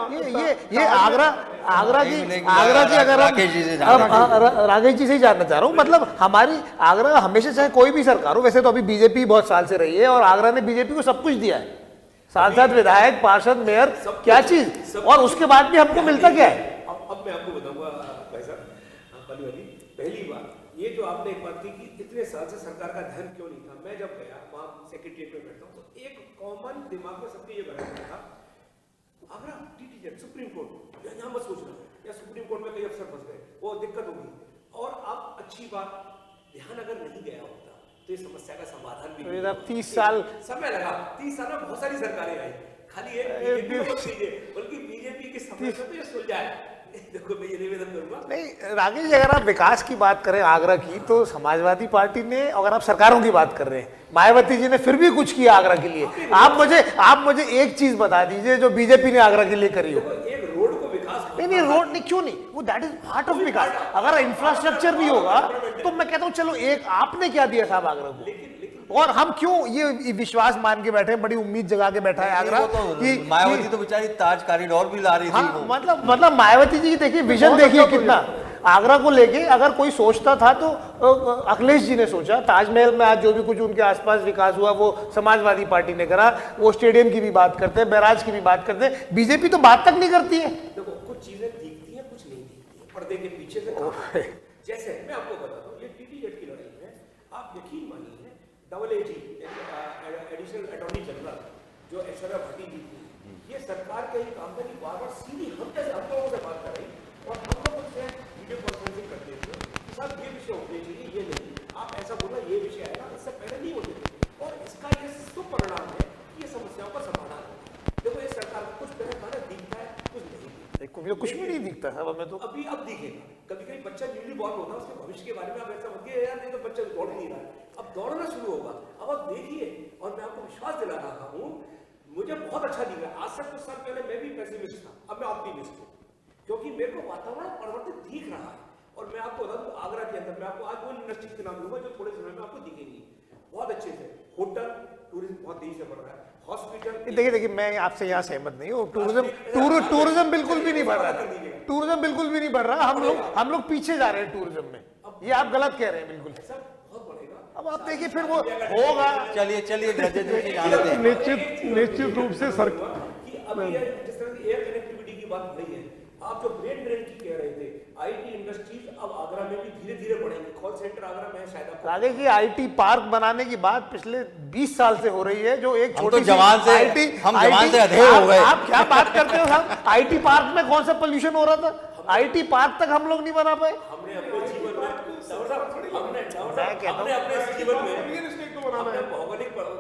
ये आगरा की अगर राकेश जी से जानना हम राकेश जी से ही जानना चाह रहा हूँ, मतलब हमारी आगरा हमेशा, चाहे कोई भी सरकार हो, वैसे तो अभी बीजेपी बहुत साल से रही है और आगरा ने बीजेपी को सब कुछ दिया है, सांसद, विधायक, पार्षद, मेयर, क्या चीज, और उसके बाद भी हमको मिलता क्या है? अब मैं आपको बताऊंगा भाई साहब, पहली वाली पहली बात, ये जो आपने एक बात की कि इतने साल से सरकार का ध्यान क्यों नहीं था, मैं जब गया वहाँ सेक्रेटरीट में बैठता हूँ तो एक कॉमन दिमाग में सबके ये बैठा था, आगरा टीटीजेड सुप्रीम कोर्ट यहाँ मत सोचना, या सुप्रीम कोर्ट में कई अफसर फंस गए, वो दिक्कत होगी। और अब अच्छी बात, ध्यान अगर नहीं गया होता तो ये समस्या का समाधान भी नहीं होता। 30 साल समय लगा, 30 साल में बहुत सारी सरकारें आई, खाली एक बल्कि बीजेपी की समस्या तो ये सुलझाए। देखो मैं ये निवेदन करूंगा। नहीं राकेश जी, अगर आप विकास की बात करें आगरा की, तो समाजवादी पार्टी ने, अगर आप सरकारों की बात कर रहे हैं, मायावती जी ने फिर भी कुछ किया आगरा के लिए। आप मुझे एक चीज बता दीजिए जो बीजेपी ने आगरा के लिए करी हो। एक रोड को विकास, नहीं रोड नहीं, क्यों नहीं, वो दैट इज पार्ट ऑफ विकास। अगर इंफ्रास्ट्रक्चर नहीं होगा तो मैं कहता हूँ चलो एक आपने क्या दिया साहब आगरा को, और हम क्यों ये विश्वास मान के बैठे हैं, बड़ी उम्मीद जगा के बैठा है आगरा तो मायावती तो बेचारी ताज कॉरिडोर भी ला रही थी। हाँ, मतलब मायावती जी देखिए विजन देखिए कितना आगरा को लेके। अगर कोई सोचता था तो अखिलेश जी ने सोचा, ताजमहल में आज जो भी कुछ उनके आसपास विकास हुआ वो समाजवादी पार्टी ने करा। वो स्टेडियम की भी बात करते हैं, बैराज की भी बात करते हैं, बीजेपी तो बात तक नहीं करती है। देखो कुछ चीजें दिखती हैं, कुछ नहीं दिखती है, पर्दे के पीछे से। जैसे मैं आपको बताता हूँ, ये टीटीजेड की लड़ाई में आप यकीन मानिए, डबल एजी एडिशनल अटॉर्नी जनरल जो ऐश्वर्या भाटी जी थी, ये सरकार के ही काम था कि बार-बार सीधी हम लोगों से बात कर रही, और हम लोग उनसे वीडियो कॉन्फ्रेंसिंग करते थे कि साहब ये विषय उठने चाहिए, ये नहीं, आप ऐसा बोला ये विषय आएगा, इससे पहले नहीं होते थे। और इसका ये सुपरिणाम है कि ये समस्याओं का समाधान है। देखो ये सरकार को कुछ पहले दिखता है, कुछ नहीं दिखता, कुछ भी नहीं दिखता है हमें तो। अब दिखेगा। कभी कभी बच्चा न्यूली बॉर्न होता है, उसके भविष्य के बारे में आप ऐसा बोलिए यार नहीं तो बच्चा दौड़ नहीं रहा है, अब दौड़ना शुरू होगा। अब आप देखिए, और मैं आपको विश्वास दिला रहा हूँ, मुझे बहुत अच्छा दिख रहा है। आज से कुछ साल पहले मैं भी पेसिमिस्ट था, अब मैं ऑप्टिमिस्ट हूँ, क्योंकि मेरे को वातावरण परिवर्तित दिख रहा है। और मैं आपको बता दूं, आगरा के अंदर मैं आपको आज वो इंडस्ट्री के नाम लूंगा जो थोड़े समय में आपको दिखेंगी बहुत अच्छे से। होटल टूरिज्म बहुत तेजी से बढ़ रहा है, हॉस्पिटल। देखिए मैं आपसे यहाँ सहमत नहीं हूँ। टूरिज्म बिल्कुल भी नहीं बढ़ रहा है, टूरिज्म बिल्कुल भी नहीं बढ़ रहा। हम लोग पीछे जा रहे हैं टूरिज्म में, ये आप गलत कह रहे हैं बिल्कुल। बहुत बढ़ेगा। अब आप देखिए फिर वो होगा। चलिए निश्चित रूप से सर कि अभी जिस तरह की एयर कनेक्टिविटी की बात हो रही है, आप जो ब्रेन ड्रेन की कह रहे थे, आईटी इंडस्ट्रीज अब आगरा में भी धीरे धीरे बढ़ेंगे। कॉल सेंटर आगरा में है शायद। आगे की आईटी पार्क बनाने की बात पिछले 20 साल से हो रही है, जो एक छोटी जवान से अधेड़ हो गए। आप क्या बात करते हो साहब? आईटी पार्क में कौन सा पोल्यूशन हो रहा था? आईटी पार्क तक हम लोग नहीं बना पाए। हमने अपने जीवन में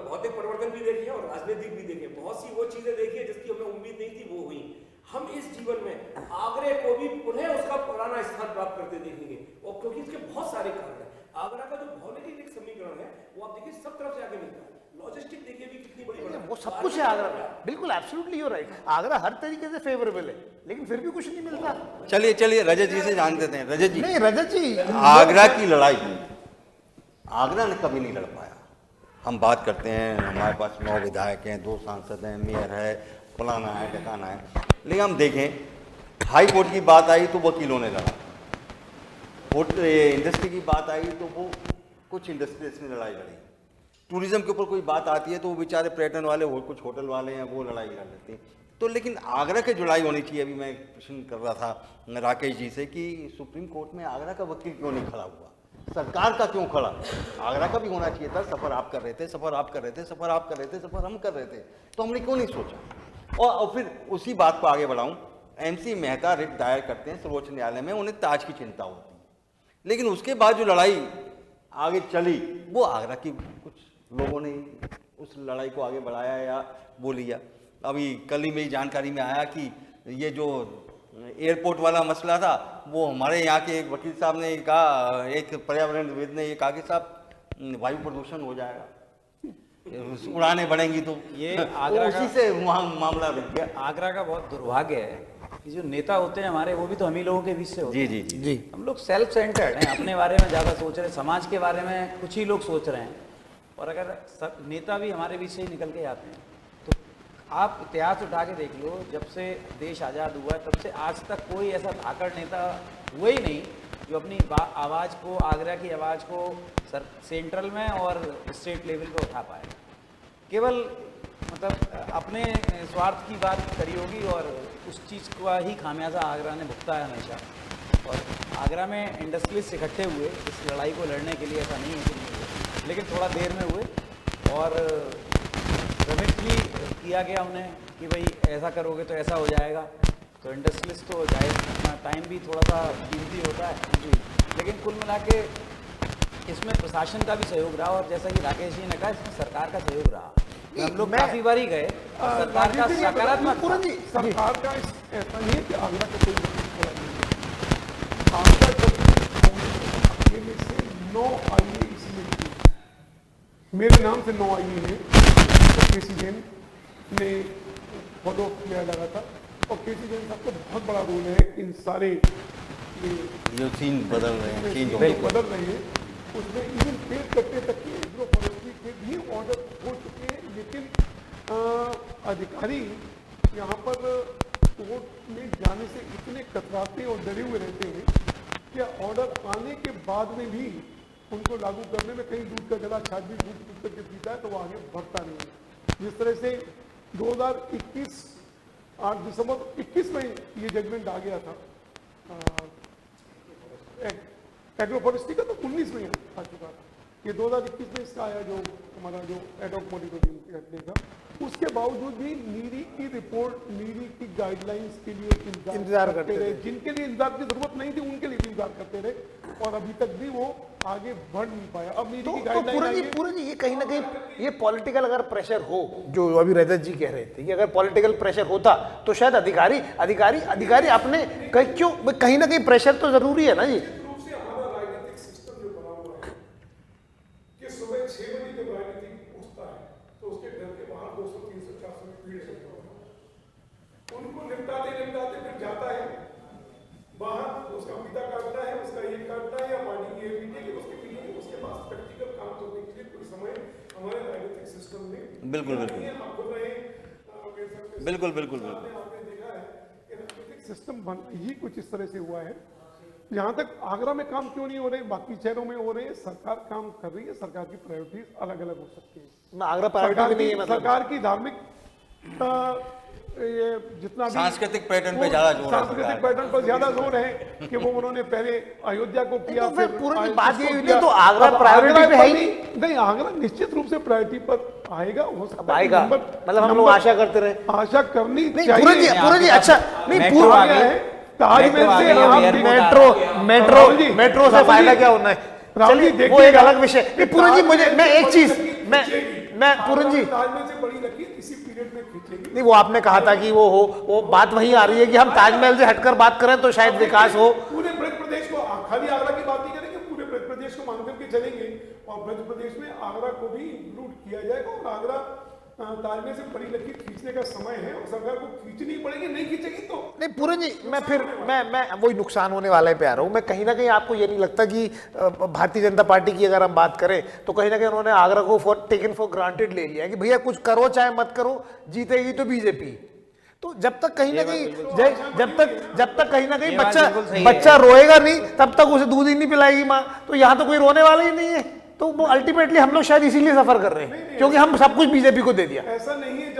भौतिक परिवर्तन भी देखे और राजनीतिक भी देखे, बहुत सी वो चीजें देखी है जिसकी हमें उम्मीद नहीं थी, वो हुई। हम इस जीवन में आगरे को भी पुनः उसका पुराना स्थान प्राप्त करते देखेंगे, और क्योंकि इसके बहुत सारे कारण हैं। आगरा का जो भौगोलिक एक समीकरण है वो आप देखिए सब तरफ से आगे मिलता है। लॉजिस्टिक देखिए भी कितनी बड़ी, वो सब कुछ है आगरा में, बिल्कुल एब्सोल्युटली यू राइट। आगरा हर तरीके से फेवरेबल है, लेकिन फिर भी कुछ नहीं मिलता। चलिए रजत जी से जान देते हैं। रजत जी, नहीं रजत जी, आगरा की लड़ाई आगरा ने कभी नहीं लड़ पाया। हम बात करते हैं, हमारे पास 9 विधायक हैं, 2 सांसद हैं, मेयर है, फलाना है, ठिकाना है, लेकिन हम देखें हाई कोर्ट की बात आई तो वकीलों ने लड़ा, इंडस्ट्री की बात आई तो वो कुछ इंडस्ट्रीज ने लड़ाई लड़ी, टूरिज्म के ऊपर कोई बात आती है तो वो बेचारे पर्यटन वाले और कुछ होटल वाले हैं वो लड़ाई लड़ लेते हैं। तो लेकिन आगरा की जुड़ाई होनी चाहिए। अभी मैं प्रश्न कर रहा था राकेश जी से कि सुप्रीम कोर्ट में आगरा का वकील क्यों नहीं खड़ा हुआ, सरकार का क्यों खड़ा? आगरा का भी होना चाहिए था। सफ़र आप कर रहे थे, सफ़र आप कर रहे थे, सफ़र आप कर रहे थे, सफ़र हम कर रहे थे, तो हमने क्यों नहीं सोचा? और फिर उसी बात को आगे बढ़ाऊं, MC मेहता रिट दायर करते हैं सर्वोच्च न्यायालय में, उन्हें ताज की चिंता होती है, लेकिन उसके बाद जो लड़ाई आगे चली वो आगरा की कुछ लोगों ने उस लड़ाई को आगे बढ़ाया या वो लिया। अभी कल ही मेरी जानकारी में आया कि ये जो एयरपोर्ट वाला मसला था वो हमारे यहाँ के एक वकील साहब ने कहा, एक पर्यावरणविद ने ये कहा कि साहब वायु प्रदूषण हो जाएगा, उड़ानें बढ़ेंगी, तो ये आगरा उसी से वहाँ मामला रुक गया। आगरा का बहुत दुर्भाग्य है कि जो नेता होते हैं हमारे, वो भी तो हम ही लोगों के बीच से होते हैं। जी। हम लोग सेल्फ सेंटर्ड हैं, अपने बारे में ज़्यादा सोच रहे हैं, समाज के बारे में कुछ ही लोग सोच रहे हैं, और अगर सब नेता भी हमारे बीच से ही निकल के आते हैं तो आप इतिहास उठा के देख लो, जब से देश आज़ाद हुआ है तब से आज तक कोई ऐसा धाकड़ नेता हुआ ही नहीं जो अपनी आवाज़ को, आगरा की आवाज़ को सेंट्रल में और स्टेट लेवल पे उठा पाए। केवल मतलब अपने स्वार्थ की बात करी होगी और उस चीज़ का ही खामियाजा आगरा ने भुगता है हमेशा। और आगरा में इंडस्ट्रीज इकट्ठे हुए इस लड़ाई को लड़ने के लिए, ऐसा नहीं है कि नहीं हुए, लेकिन थोड़ा देर में हुए। और किया गया उन्हें कि भाई ऐसा करोगे तो ऐसा हो जाएगा, तो इंडस्ट्रियलिस्ट तो जाहिर अपना टाइम भी थोड़ा सा कीमती होता है जी, लेकिन कुल मिला के इसमें प्रशासन का भी सहयोग रहा और जैसा कि राकेश जी ने कहा इसमें सरकार का सहयोग रहा। हम लोग काफी बार ही गए, सरकार का सकारात्मक पूरन जी, सरकार का ऐसा नहीं है कि आगरा का कोई बड़ा नहीं है। आगरा जब में से 9 आईए इसमें मेरे नाम से 9 आईए हैं, तो केसी जैन ने फॉलो किया लगा था और केसी जैन साहब का बहुत बड़ा रोल है इन सारे जो सीन बदल रहे हैं, चेंज हो बदल रहे हैं, उसमें इवन पेड़ कटने तक के एग्रो फॉरेस्ट्री के भी ऑर्डर हो चुके हैं, लेकिन अधिकारी यहाँ पर कोर्ट में जाने से इतने कतराते और डरे हुए रहते हैं कि ऑर्डर आने के बाद में भी उनको लागू करने में कहीं दूध का गला छाछ भी दूध करके पीता है तो वो आगे बढ़ता नहीं है। जिस तरह से 2021 8 दिसंबर 21 में ये जजमेंट आ गया था एग्रो फॉरेस्ट्री का, तो 19 में आ चुका था। ये 2021 में इसका आया जो हमारा जो एडॉक मॉनिटरिंग करने का, उसके बावजूद भी नीरी की रिपोर्ट, नीरी की गाइडलाइंस के लिए इंतजार करते रहे। जिनके लिए इंतजार की जरूरत नहीं थी उनके लिए भी इंतजार करते रहे और अभी तक भी वो आगे बढ़ नहीं पाया। अब नीरी की गाइडलाइन पूरा जी ये कहीं ना कहीं ये पॉलिटिकल अगर प्रेशर हो, जो अभी रजत जी कह रहे थे कि अगर पॉलिटिकल प्रेशर होता तो शायद अधिकारी अपने क्यों कहीं ना कहीं प्रेशर तो जरूरी है ना जी। सुबह 6 बजे जब राजनीतिक उठता है तो उसके घर के बाहर 200, 300, 400 भीड़ लगता है, उनको निपटाते फिर जाता है बाहर, उसका पिता काटता है, उसका ये काटता है या पार्टी की उसके पीछे उसके पास प्रैक्टिकल काम करने के लिए कोई समय हमारे राजनीतिक सिस्टम में बिल्कुल आपने देखा है कि राजनीतिक सिस्टम ही कुछ इस तरह से हुआ है। यहाँ तक आगरा में काम क्यों नहीं हो रहे, बाकी शहरों में हो रहे हैं, सरकार काम कर रही है, सरकार की प्रायोरिटीज अलग अलग हो सकती है। आगरा प्रायोरिटी नहीं है, मतलब सरकार की धार्मिक ये जितना सांस्कृतिक पैटर्न पे ज्यादा जोर है, सांस्कृतिक पैटर्न पर ज्यादा जोर है कि वो उन्होंने पहले अयोध्या को किया, तो फिर पूरी बात ये हुई तो आगरा प्रायोरिटी पे है ही नहीं। आगरा निश्चित रूप से प्रायोरिटी पर आएगा, हो सकता है आएगा, मतलब हम लोग आशा करते रहे, आशा करनी चाहिए। पूरा जी अच्छा नहीं पूरा है ताजमहल से मेट्रो से फायदा क्या होना है, चलिए वो एक अलग विषय। पूरन जी मुझे मैं एक चीज मैं पूरन जी ताजमहल से बड़ी लकीर इसी पीरियड में खींचेगी। नहीं, वो आपने कहा था कि वो बात वही आ रही है कि हम ताजमहल से हटकर बात करें तो शायद विकास हो। पूरे ब्रज प्रदेश को, खाली आगरा की बात नहीं करेंगे, पूरे ब्रज प्रदेश को मान करके चलेंगे और ब्रज प्रदेश में आगरा को भी इंक्लूड किया जाएगा और आगरा ताजमहल से बड़ी लकीर खींचने का समय है और सरकार को खींचनी पड़ेगी, नहीं खींचेगी तो नहीं। पूरन जी मैं वही नुकसान होने वाले पे आ रहा हूँ। मैं कहीं ना कहीं आपको ये नहीं लगता कि भारतीय जनता पार्टी की अगर हम बात करें तो कहीं ना कहीं उन्होंने आगरा को टेकन फॉर ग्रांटेड ले लिया है कि भैया कुछ करो चाहे मत करो, जीतेगी तो बीजेपी। तो जब तक कहीं ना कहीं जब तक कहीं ना कहीं बच्चा रोएगा नहीं तब तक उसे दूध ही नहीं पिलाएगी माँ, तो यहाँ तो कोई रोने वाला ही नहीं है। तो वो अल्टीमेटली हम लोग शायद इसीलिए सफर कर रहे हैं क्योंकि हम सब कुछ बीजेपी को दे दिया। ऐसा नहीं है,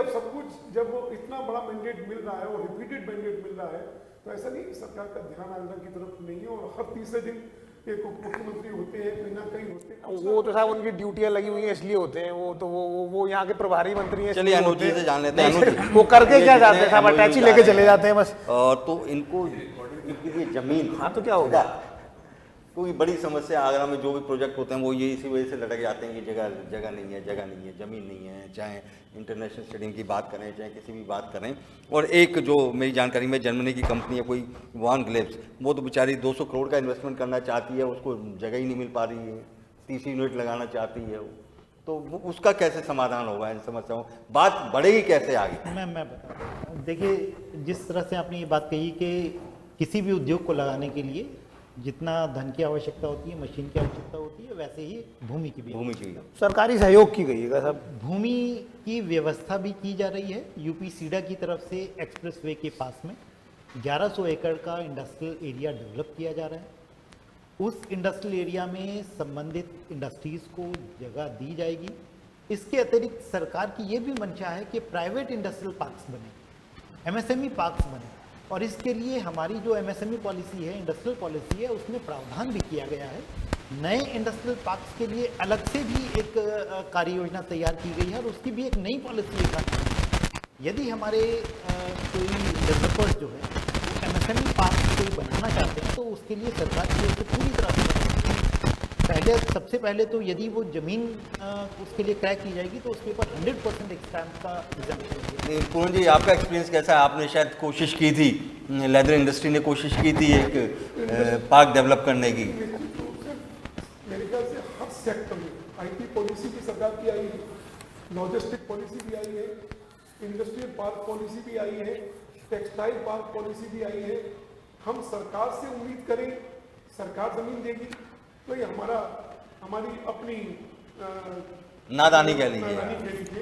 जब वो इतना बड़ा मैंडेट मिल रहा है और रिपीटेड मैंडेट मिल रहा है तो ऐसा नहीं सरकार का ध्यान आगरा की तरफ नहीं है और हर तीसरे दिन एक मुख्यमंत्री होते हैं, कहीं ना कहीं होते हैं। वो तो साहब उनकी ड्यूटियां लगी हुई हैं इसलिए होते हैं, वो तो वो यहाँ के प्रभारी मंत्री हैं। चलिए अनुज जी से जान लेते हैं। वो करके क्या जाते हैं साहब, अटैची लेके चले जाते हैं बस। तो इनको इनकी जमीन, हाँ तो क्या होगा, कोई बड़ी समस्या आगरा में जो भी प्रोजेक्ट होते हैं वो ये इसी वजह से लटक जाते हैं कि जगह नहीं है, ज़मीन नहीं है, चाहे इंटरनेशनल स्टेडियम की बात करें चाहे किसी भी बात करें। और एक जो मेरी जानकारी में जर्मनी की कंपनी है कोई वान ग्लेब्स, वो तो बेचारी 200 करोड़ का इन्वेस्टमेंट करना चाहती है, उसको जगह ही नहीं मिल पा रही है, 30 यूनिट लगाना चाहती है, तो उसका कैसे समाधान होगा इन समस्याओं, बात बढ़ेगी कैसे आगे? मैं बता, देखिए जिस तरह से आपने ये बात कही कि किसी भी उद्योग को लगाने के लिए जितना धन की आवश्यकता होती है, मशीन की आवश्यकता होती है, वैसे ही भूमि की भी सरकारी सहयोग की गई है सब। भूमि की व्यवस्था भी की जा रही है। यूपी सीडा की तरफ से एक्सप्रेसवे के पास में 1100 एकड़ का इंडस्ट्रियल एरिया डेवलप किया जा रहा है। उस इंडस्ट्रियल एरिया में संबंधित इंडस्ट्रीज को जगह दी जाएगी। इसके अतिरिक्त सरकार की ये भी मंशा है कि प्राइवेट इंडस्ट्रियल पार्क्स बने, एमएसएमई पार्क्स बने, और इसके लिए हमारी जो एमएसएमई पॉलिसी है, इंडस्ट्रियल पॉलिसी है, उसमें प्रावधान भी किया गया है। नए इंडस्ट्रियल पार्क्स के लिए अलग से भी एक कार्य योजना तैयार की गई है और उसकी भी एक नई पॉलिसी यदि हमारे कोई डेवलपर्स जो है MSME पार्क कोई बनाना चाहते हैं तो उसके लिए सरकार की ओर से पूरी तरह से सबसे पहले तो यदि वो जमीन उसके लिए क्रय की जाएगी तो उसके ऊपर 100% एक स्टैम्प का एग्जाम्पशन है। नहीं पूर्ण जी, आपका एक्सपीरियंस कैसा है? आपने शायद कोशिश की थी, लेदर इंडस्ट्री ने कोशिश की थी एक पार्क डेवलप करने की। निश्चित रूप से मेरे ख्याल से हर सेक्टर में IT पॉलिसी भी सरकार की आई है, लॉजिस्टिक पॉलिसी भी आई है, इंडस्ट्रियल पार्क पॉलिसी भी आई है, टेक्सटाइल पार्क पॉलिसी भी आई है। हम सरकार से उम्मीद करें सरकार जमीन देगी तो ये हमारी अपनी नादानी कह लीजिए नादानी कह लीजिए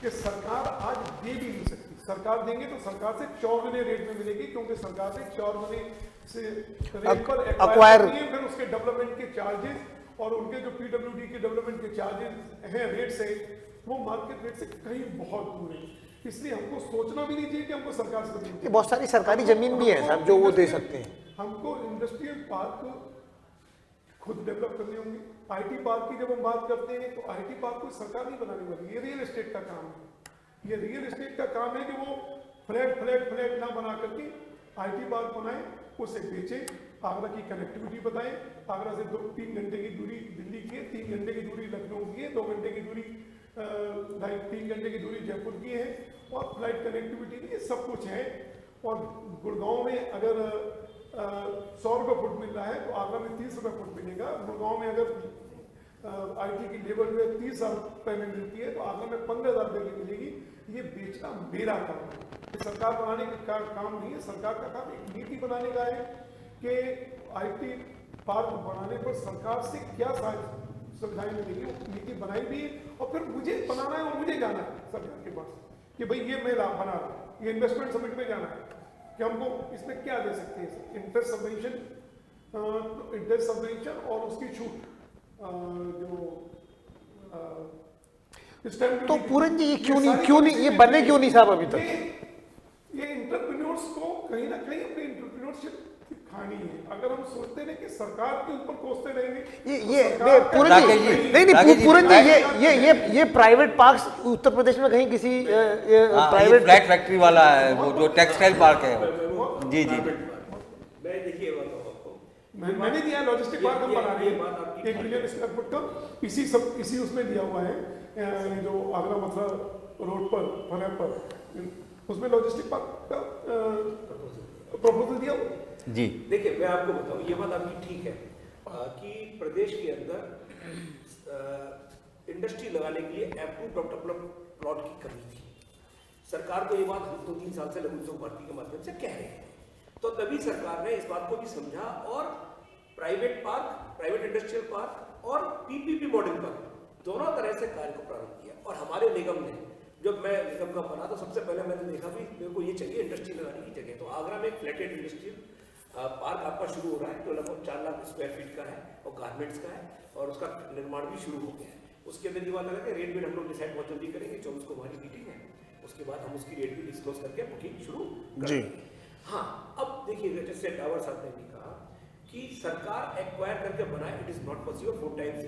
कि सरकार आज दे भी नहीं सकती। सरकार देंगे तो सरकार से 4 गुने रेट में मिलेगी, क्योंकि सरकार से 4 गुने से रेट पर एक्वायर करती है, फिर उसके डेवलपमेंट के चार्जेस और उनके जो PWD के डेवलपमेंट के चार्जेस हैं, रेट्स है, वो मार्केट रेट से कहीं बहुत दूर है। इसलिए हमको सोचना भी नहीं चाहिए कि हमको सरकार से बहुत सारी सरकारी जमीन भी है साहब जो वो दे सकते हैं। हमको इंडस्ट्रियल पार्क खुद डेवलप करने होंगे। IT पार्क की जब हम बात करते हैं तो IT पार्क को सरकार नहीं बनाने वाली, ये रियल एस्टेट का काम है। ये रियल एस्टेट का काम है कि वो फ्लैट ना बना करके IT पार्क बनाए, उसे बेचें, आगरा की कनेक्टिविटी बताएं। आगरा से 3 घंटे की दूरी दिल्ली की है, 3 घंटे की दूरी लखनऊ की है, 2 घंटे की दूरी 3 घंटे की दूरी जयपुर की है, और फ्लाइट कनेक्टिविटी भी सब कुछ है। और गुड़गांव में अगर 100 रुपये फुट मिल रहा है तो आगरा में 30 रुपये फुट मिलेगा। गुड़गांव में अगर IT की लेबर जो है 30,000 रुपये में मिलती है तो आगरा में 15,000 रुपये की मिलेगी। ये बेचना मेरा काम है, ये सरकार बनाने का काम नहीं है। सरकार का काम एक नीति बनाने का है कि IT पार्क बनाने पर सरकार से क्या सुविधाएं मिलेगी, वो नीति बनाई भी है। और फिर मुझे बनाना है और मुझे जाना है सरकार के पास कि भाई ये मैं बना रहा हूँ, ये इन्वेस्टमेंट समिट में जाना है कि हमको इसमें क्या दे सकते हैं, इंटरेस्ट सबवेंशन और उसकी छूट जो तो पूरन जी ये क्यों नहीं ये बने क्यों नहीं साहब अभी तक? ये एंटरप्रेन्योर्स को कहीं ना कहीं अपनी एंटरप्रेन्योरशिप खानी है। अगर हम सोचते हैं कि सरकार के ऊपर कोसते रहेंगे ये पूरन जी नहीं पूरन जी ये प्राइवेट पार्क्स उत्तर प्रदेश में कहीं किसी प्राइवेट फ्लैट फैक्ट्री वाला है, वो जो टेक्सटाइल पार्क है जी। मैं देखिए मैंने दिया लॉजिस्टिक पार्क हम बना रहे हैं 1 मिलियन स्क्वायर फुट का, इसी उसमें दिया हुआ है जो आगरा मथुरा रोड पर फनेर पर, उसमें लॉजिस्टिक पार्क का प्रपोजल दिया हुआ जी। देखिए मैं आपको बताऊं, ये बात आपकी ठीक है कि प्रदेश के अंदर इंडस्ट्री लगाने के लिए अप्रूव्ड प्लॉट की कमी थी। सरकार को ये बात हम 2-3 साल से लघु उद्योग भारती के माध्यम से कह रहे हैं, तो तभी सरकार ने इस बात को भी समझा और प्राइवेट इंडस्ट्रियल पार्क और PPP मॉडल पर दोनों तरह से कार्य को प्रारंभ किया। और हमारे निगम ने, जब मैं निगम का बना तो सबसे पहले मैंने देखा भी मेरे को ये चाहिए इंडस्ट्री लगाने की जगह, तो आगरा में एक फ्लैटेड इंडस्ट्रियल पार्क आपका शुरू हो रहा है जो लगभग 4 लाख स्क्वायर फीट का है और गारमेंट्स का है, और उसका निर्माण भी शुरू हो गया है। उसके अंदर ये बात लगा कि रेट भी हम लोग डिसाइड बहुत जल्दी करेंगे, 24 को हमारी मीटिंग है, उसके बाद हम उसकी रेट भी डिस्क्लोज करके बुकिंग शुरू करेंगे। हाँ, अब देखिए जैसे टावर साहब ने भी कहा कि सरकार एक्वायर करके बनाए, it is not possible 4 times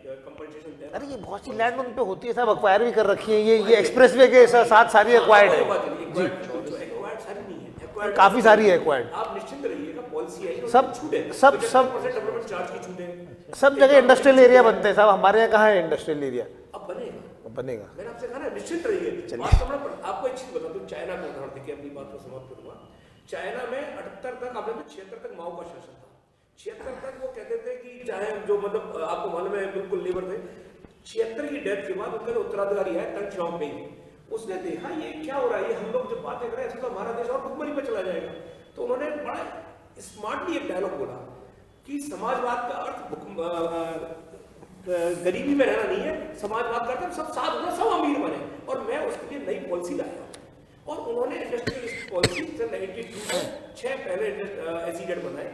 compensation. अरे ये बहुत सी लैंड उन पे होती है साहब, एक्वायर भी कर रखी है, ये एक्सप्रेसवे के साथ सारी एक्वायर्ड है जी, एक्वायर्ड सारी नहीं है, काफी सारी है एक्वायर्ड। आप निश्चिंत रहिएगा, पॉलिसी आई सब डेवलपमेंट चार्ज की छूट है, सब जगह इंडस्ट्रियल एरिया बनते हैं साहब, हमारे यहाँ कहाँ है इंडस्ट्रियल एरिया? अब बनेगा। मैंने आपसे कहा ना निश्चिंत रहिए। आपको एक चीज बता दूं, चाइना का उदाहरण देखिए, अपनी बात को समाप्त करूंगा। चाइना में 78 तक, आपने तो 76 तक माओ का शासन था। 76 तक वो कहते थे कि चाहे जो मतलब आपको मालूम है बिल्कुल लेबर थे। 76 की डेथ के बाद उनका जो उत्तराधिकारी है टंग श्याओपिंग, उसने देखा ये क्या हो रहा है, ये हम लोग जब बातें करें ऐसे तो हमारा देश और भुखमरी पे चला जाएगा। तो उन्होंने बड़ा स्मार्टली एक डायलॉग बोला कि समाजवाद का अर्थ गरीबी में रहना नहीं है, समाजवाद करते हैं सब साथ होना, सब अमीर बने, और मैं उसके लिए नई पॉलिसी लाया। और उन्होंने इंडस्ट्रियल पॉलिसी से 92 में 6 पहले SEZ बनाए,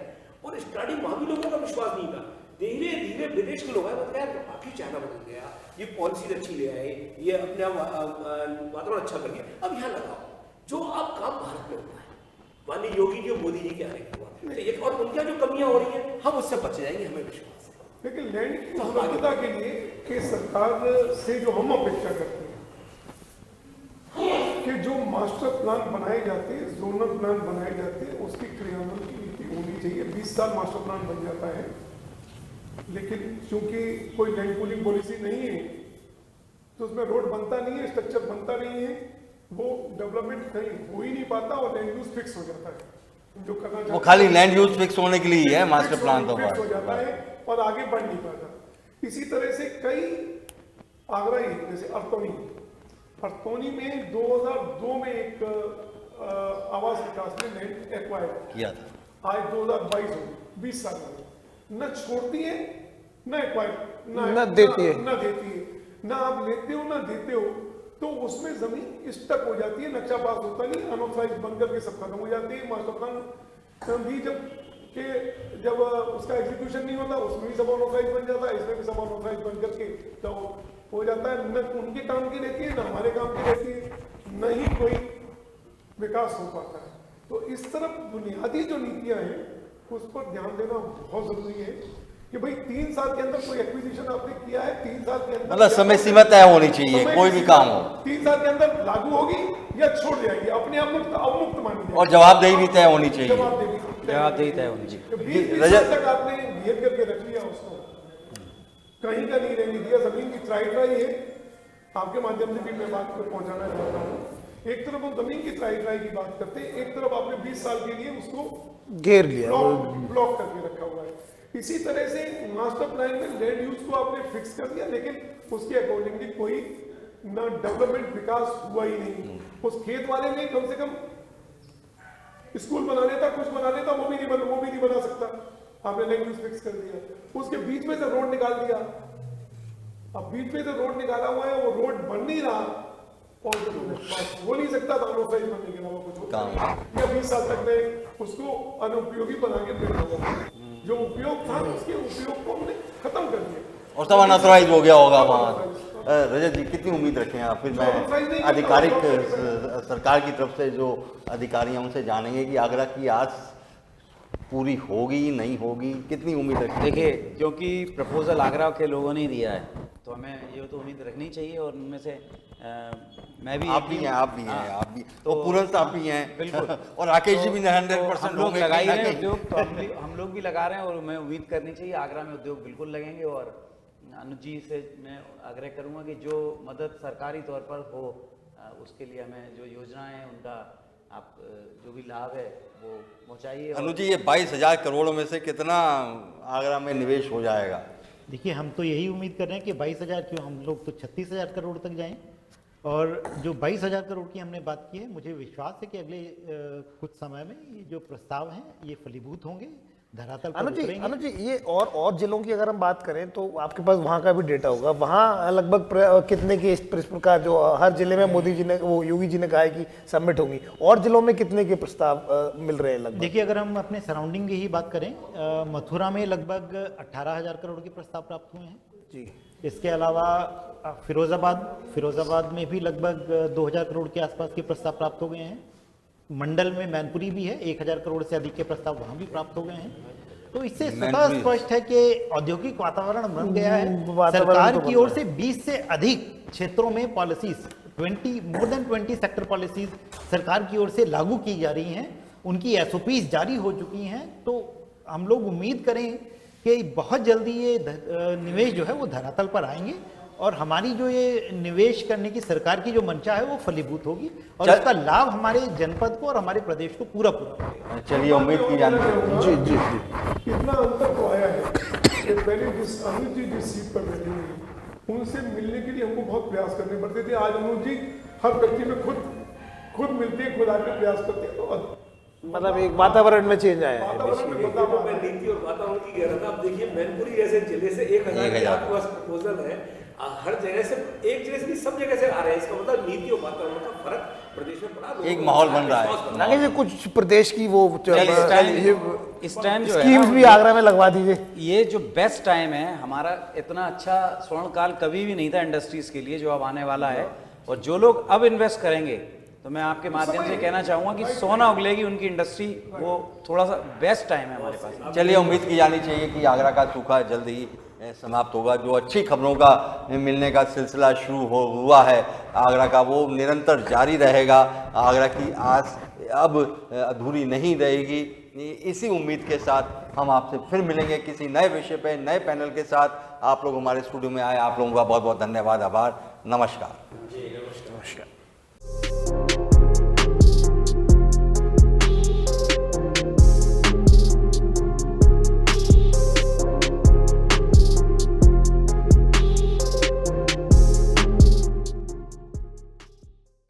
और स्टार्टिंग वहां भी लोगों का विश्वास नहीं था। धीरे धीरे विदेश के लोग आए, मतलब यार बाकी चाइना बदल गया, ये पॉलिसी अच्छी ले आए, ये अपने वातावरण अच्छा कर गया, अब यहाँ लगाओ जो आप काम भारत में होता है। माननीय योगी जी मोदी जी के आने के बाद, और उनका जो कमियां हो रही है हम उससे बच जाएंगे, हमें विश्वास है। लेकिन लैंड की उपलब्धता के लिए कि सरकार से जो हम अपेक्षा करते हैं कि जो मास्टर प्लान बनाए जाते हैं, जोनल प्लान बनाए जाते हैं, उसकी क्रियान्वयन की नीति होनी चाहिए। 20 साल मास्टर प्लान बन जाता है, लेकिन चूंकि कोई लैंड पूलिंग पॉलिसी नहीं है तो उसमें रोड बनता नहीं है, स्ट्रक्चर बनता नहीं है, वो डेवलपमेंट कहीं हो ही नहीं पाता और लैंड यूज फिक्स हो जाता है। जो करना वो खाली लैंड यूज फिक्स होने के लिए ही है मास्टर प्लान तो फिक्स हो जाता है और आगे बढ़ नहीं पाता। इसी तरह से कई आगरा ही, जैसे अर्थोनी में 2002 में एक आवास विकास में लैंड एक्वायर किया था, आज 2022 हो गए, 20 साल हो गए। न छोड़ती है न एक्वायर न देती है, न देती है, ना आप लेते हो ना देते हो, तो उसमें जमीन स्टक हो जाती है, नक्शा पास होता नहीं, अनऑथराइज बन करके सब खत्म हो जाती है। मास्टर प्लान भी जब उसका एग्जीक्यूशन नहीं होता उसमें भी सब अनऑथराइज बन जाता है, इसमें भी सब अनऑथराइज बन करके तो हो जाता है। न उनके काम की रहती है, न हमारे काम की रहती है, न ही कोई विकास हो पाता है। तो इस तरफ बुनियादी जो नीतियां हैं उस पर ध्यान देना बहुत जरूरी है कि भाई 3 साल के अंदर कोई एक्विजिशन आपने किया है, 3 साल के अंदर मतलब समय सीमा तय होनी चाहिए, कोई भी काम हो 3 साल के अंदर लागू होगी या छोड़ जाएगी, अपने आप मुक्त अवमुक्त मानी जाएगी। और जवाबदेही भी तय होनी चाहिए। जवाबदेही तय होनी चाहिए। 20 तक आपने नियत करके रख लिया उसको, कहीं का नहीं रहने दिया, जमीन की ट्राई है। आपके माध्यम से भी मैं बात को पहुंचाना चाहता हूँ। एक तरफ हम जमीन की ट्राई की बात करते हैं, एक तरफ आपने 20 साल के लिए उसको घेर लिया, ब्लॉक करके रखा हुआ है। इसी तरह से मास्टर प्लान में लैंड यूज को आपने फिक्स कर दिया, लेकिन उसके अकॉर्डिंगली कोई ना डेवलपमेंट विकास हुआ ही नहीं। उस खेत वाले ने कम से कम स्कूल बना लेता, कुछ बना लेता, वो भी नहीं बना सकता, आपने लैंड यूज फिक्स कर दिया। उसके बीच में से रोड निकाल दिया, अब बीच में से रोड निकाला हुआ है, वो रोड बन नहीं रहा और हो नहीं सकता था अनऑथराइज बनने के अलावा कुछ होता नहीं। या 20 साल तक में उसको अनुपयोगी बना के पेड़ लगा, जो उपयोग था उसके उपयोग को हमने खत्म कर दिया और सब अनऑथराइज हो गया होगा वहाँ। रजत जी कितनी उम्मीद रखें आप? फिर मैं आधिकारिक सरकार की तरफ से जो अधिकारी हैं उनसे जानेंगे कि आगरा की आस पूरी होगी नहीं होगी, कितनी उम्मीद रखें? देखिए, क्योंकि प्रपोजल आगरा के लोगों ने दिया है तो हमें ये तो उम्मीद रखनी चाहिए। और उनमें से मैं भी आप भी हैं, आप भी तो पूरन साहब भी हैं बिल्कुल और राकेश जी भी 100% हम लोग होंगे लगा ही कहीं ना रहे हैं कहीं। उद्योग, तो हम लोग भी लगा रहे हैं और मैं उम्मीद करनी चाहिए आगरा में उद्योग बिल्कुल लगेंगे। और अनुज जी से मैं आग्रह करूंगा कि जो मदद सरकारी तौर पर हो उसके लिए हमें जो योजनाएं हैं उनका आप जो भी लाभ है वो पहुँचाइए। अनुज जी, ये 22,000 करोड़ में से कितना आगरा में निवेश हो जाएगा? देखिए, हम तो यही उम्मीद कर रहे हैं कि 22,000 क्यों, हम लोग तो 36,000 करोड़ तक जाएं। और जो 22,000 करोड़ की हमने बात की है, मुझे विश्वास है कि अगले कुछ समय में ये जो प्रस्ताव हैं ये फलीभूत होंगे, धरातल पर उतरेंगे। अनुज जी, ये और जिलों की अगर हम बात करें तो आपके पास वहाँ का भी डेटा होगा। वहाँ लगभग कितने के इस प्रकार जो हर जिले में मोदी जी ने, वो योगी जी ने कहा है कि सबमिट होंगी, और जिलों में कितने के प्रस्ताव मिल रहे हैं लगभग? देखिए, अगर हम अपने सराउंडिंग की ही बात करें, मथुरा में लगभग 18,000 करोड़ के प्रस्ताव प्राप्त हुए हैं जी। इसके अलावा फिरोजाबाद में भी लगभग 2,000 करोड़ के आसपास के प्रस्ताव प्राप्त हो गए हैं। मंडल में मैनपुरी भी है, 1,000 करोड़ से अधिक के प्रस्ताव वहां भी प्राप्त हो गए हैं। तो इससे स्वतः स्पष्ट है कि औद्योगिक वातावरण बन गया है। सरकार की ओर से 20 से अधिक क्षेत्रों में policies, more than 20 sector policies सरकार की ओर से लागू की जा रही हैं, उनकी SOPs जारी हो चुकी हैं। तो हम लोग उम्मीद करें कि बहुत जल्दी ये निवेश जो है वो धरातल पर आएंगे और हमारी जो ये निवेश करने की सरकार की जो मंशा है वो फलीभूत होगी और इसका लाभ हमारे जनपद को और हमारे प्रदेश को पूरा होगा। चलिए, उम्मीद की जानी जी जी जी। कितना अंतर तो आया है कि पहले अनुज जी जिस सीट पर बैठे हुए उनसे मिलने के लिए हमको बहुत प्रयास करने पड़ते थे। आज अनुज जी हर व्यक्ति में खुद मिलते हैं, खुद आकर प्रयास करते हैं। तो मतलब एक वातावरण में चेंज आया है। मैं नीति और वातावरण की कह रहा था। अब देखिए, मैनपुरी जैसे जिले से 1,000 के आसपास प्रपोजल है, हर जगह से, एक जगह से नहीं, सब जगह से आ रहे हैं। इसका मतलब नीति और वातावरण का फर्क प्रदेश में पड़ा, एक माहौल बन रहा है। आगे से कुछ प्रदेश की वो स्टैंड जो स्कीम्स भी आगरा में लगवा दीजिए। ये जो बेस्ट टाइम है हमारा, इतना अच्छा स्वर्ण काल कभी भी नहीं था इंडस्ट्रीज के लिए जो अब आने वाला है। और जो लोग अब इन्वेस्ट करेंगे तो मैं आपके माध्यम से कहना चाहूंगा कि सोना उगलेगी उनकी इंडस्ट्री, वो थोड़ा सा बेस्ट टाइम है हमारे पास। चलिए, उम्मीद की जानी चाहिए कि आगरा का सूखा जल्द ही समाप्त होगा। जो अच्छी खबरों का मिलने का सिलसिला शुरू हुआ है आगरा का, वो निरंतर जारी रहेगा। आगरा की आस अब अधूरी नहीं रहेगी। इसी उम्मीद के साथ हम आपसे फिर मिलेंगे किसी नए विषय पे, नए पैनल के साथ। आप लोग हमारे स्टूडियो में आए, आप लोगों का बहुत बहुत धन्यवाद, आभार, नमस्कार। नमस्कार।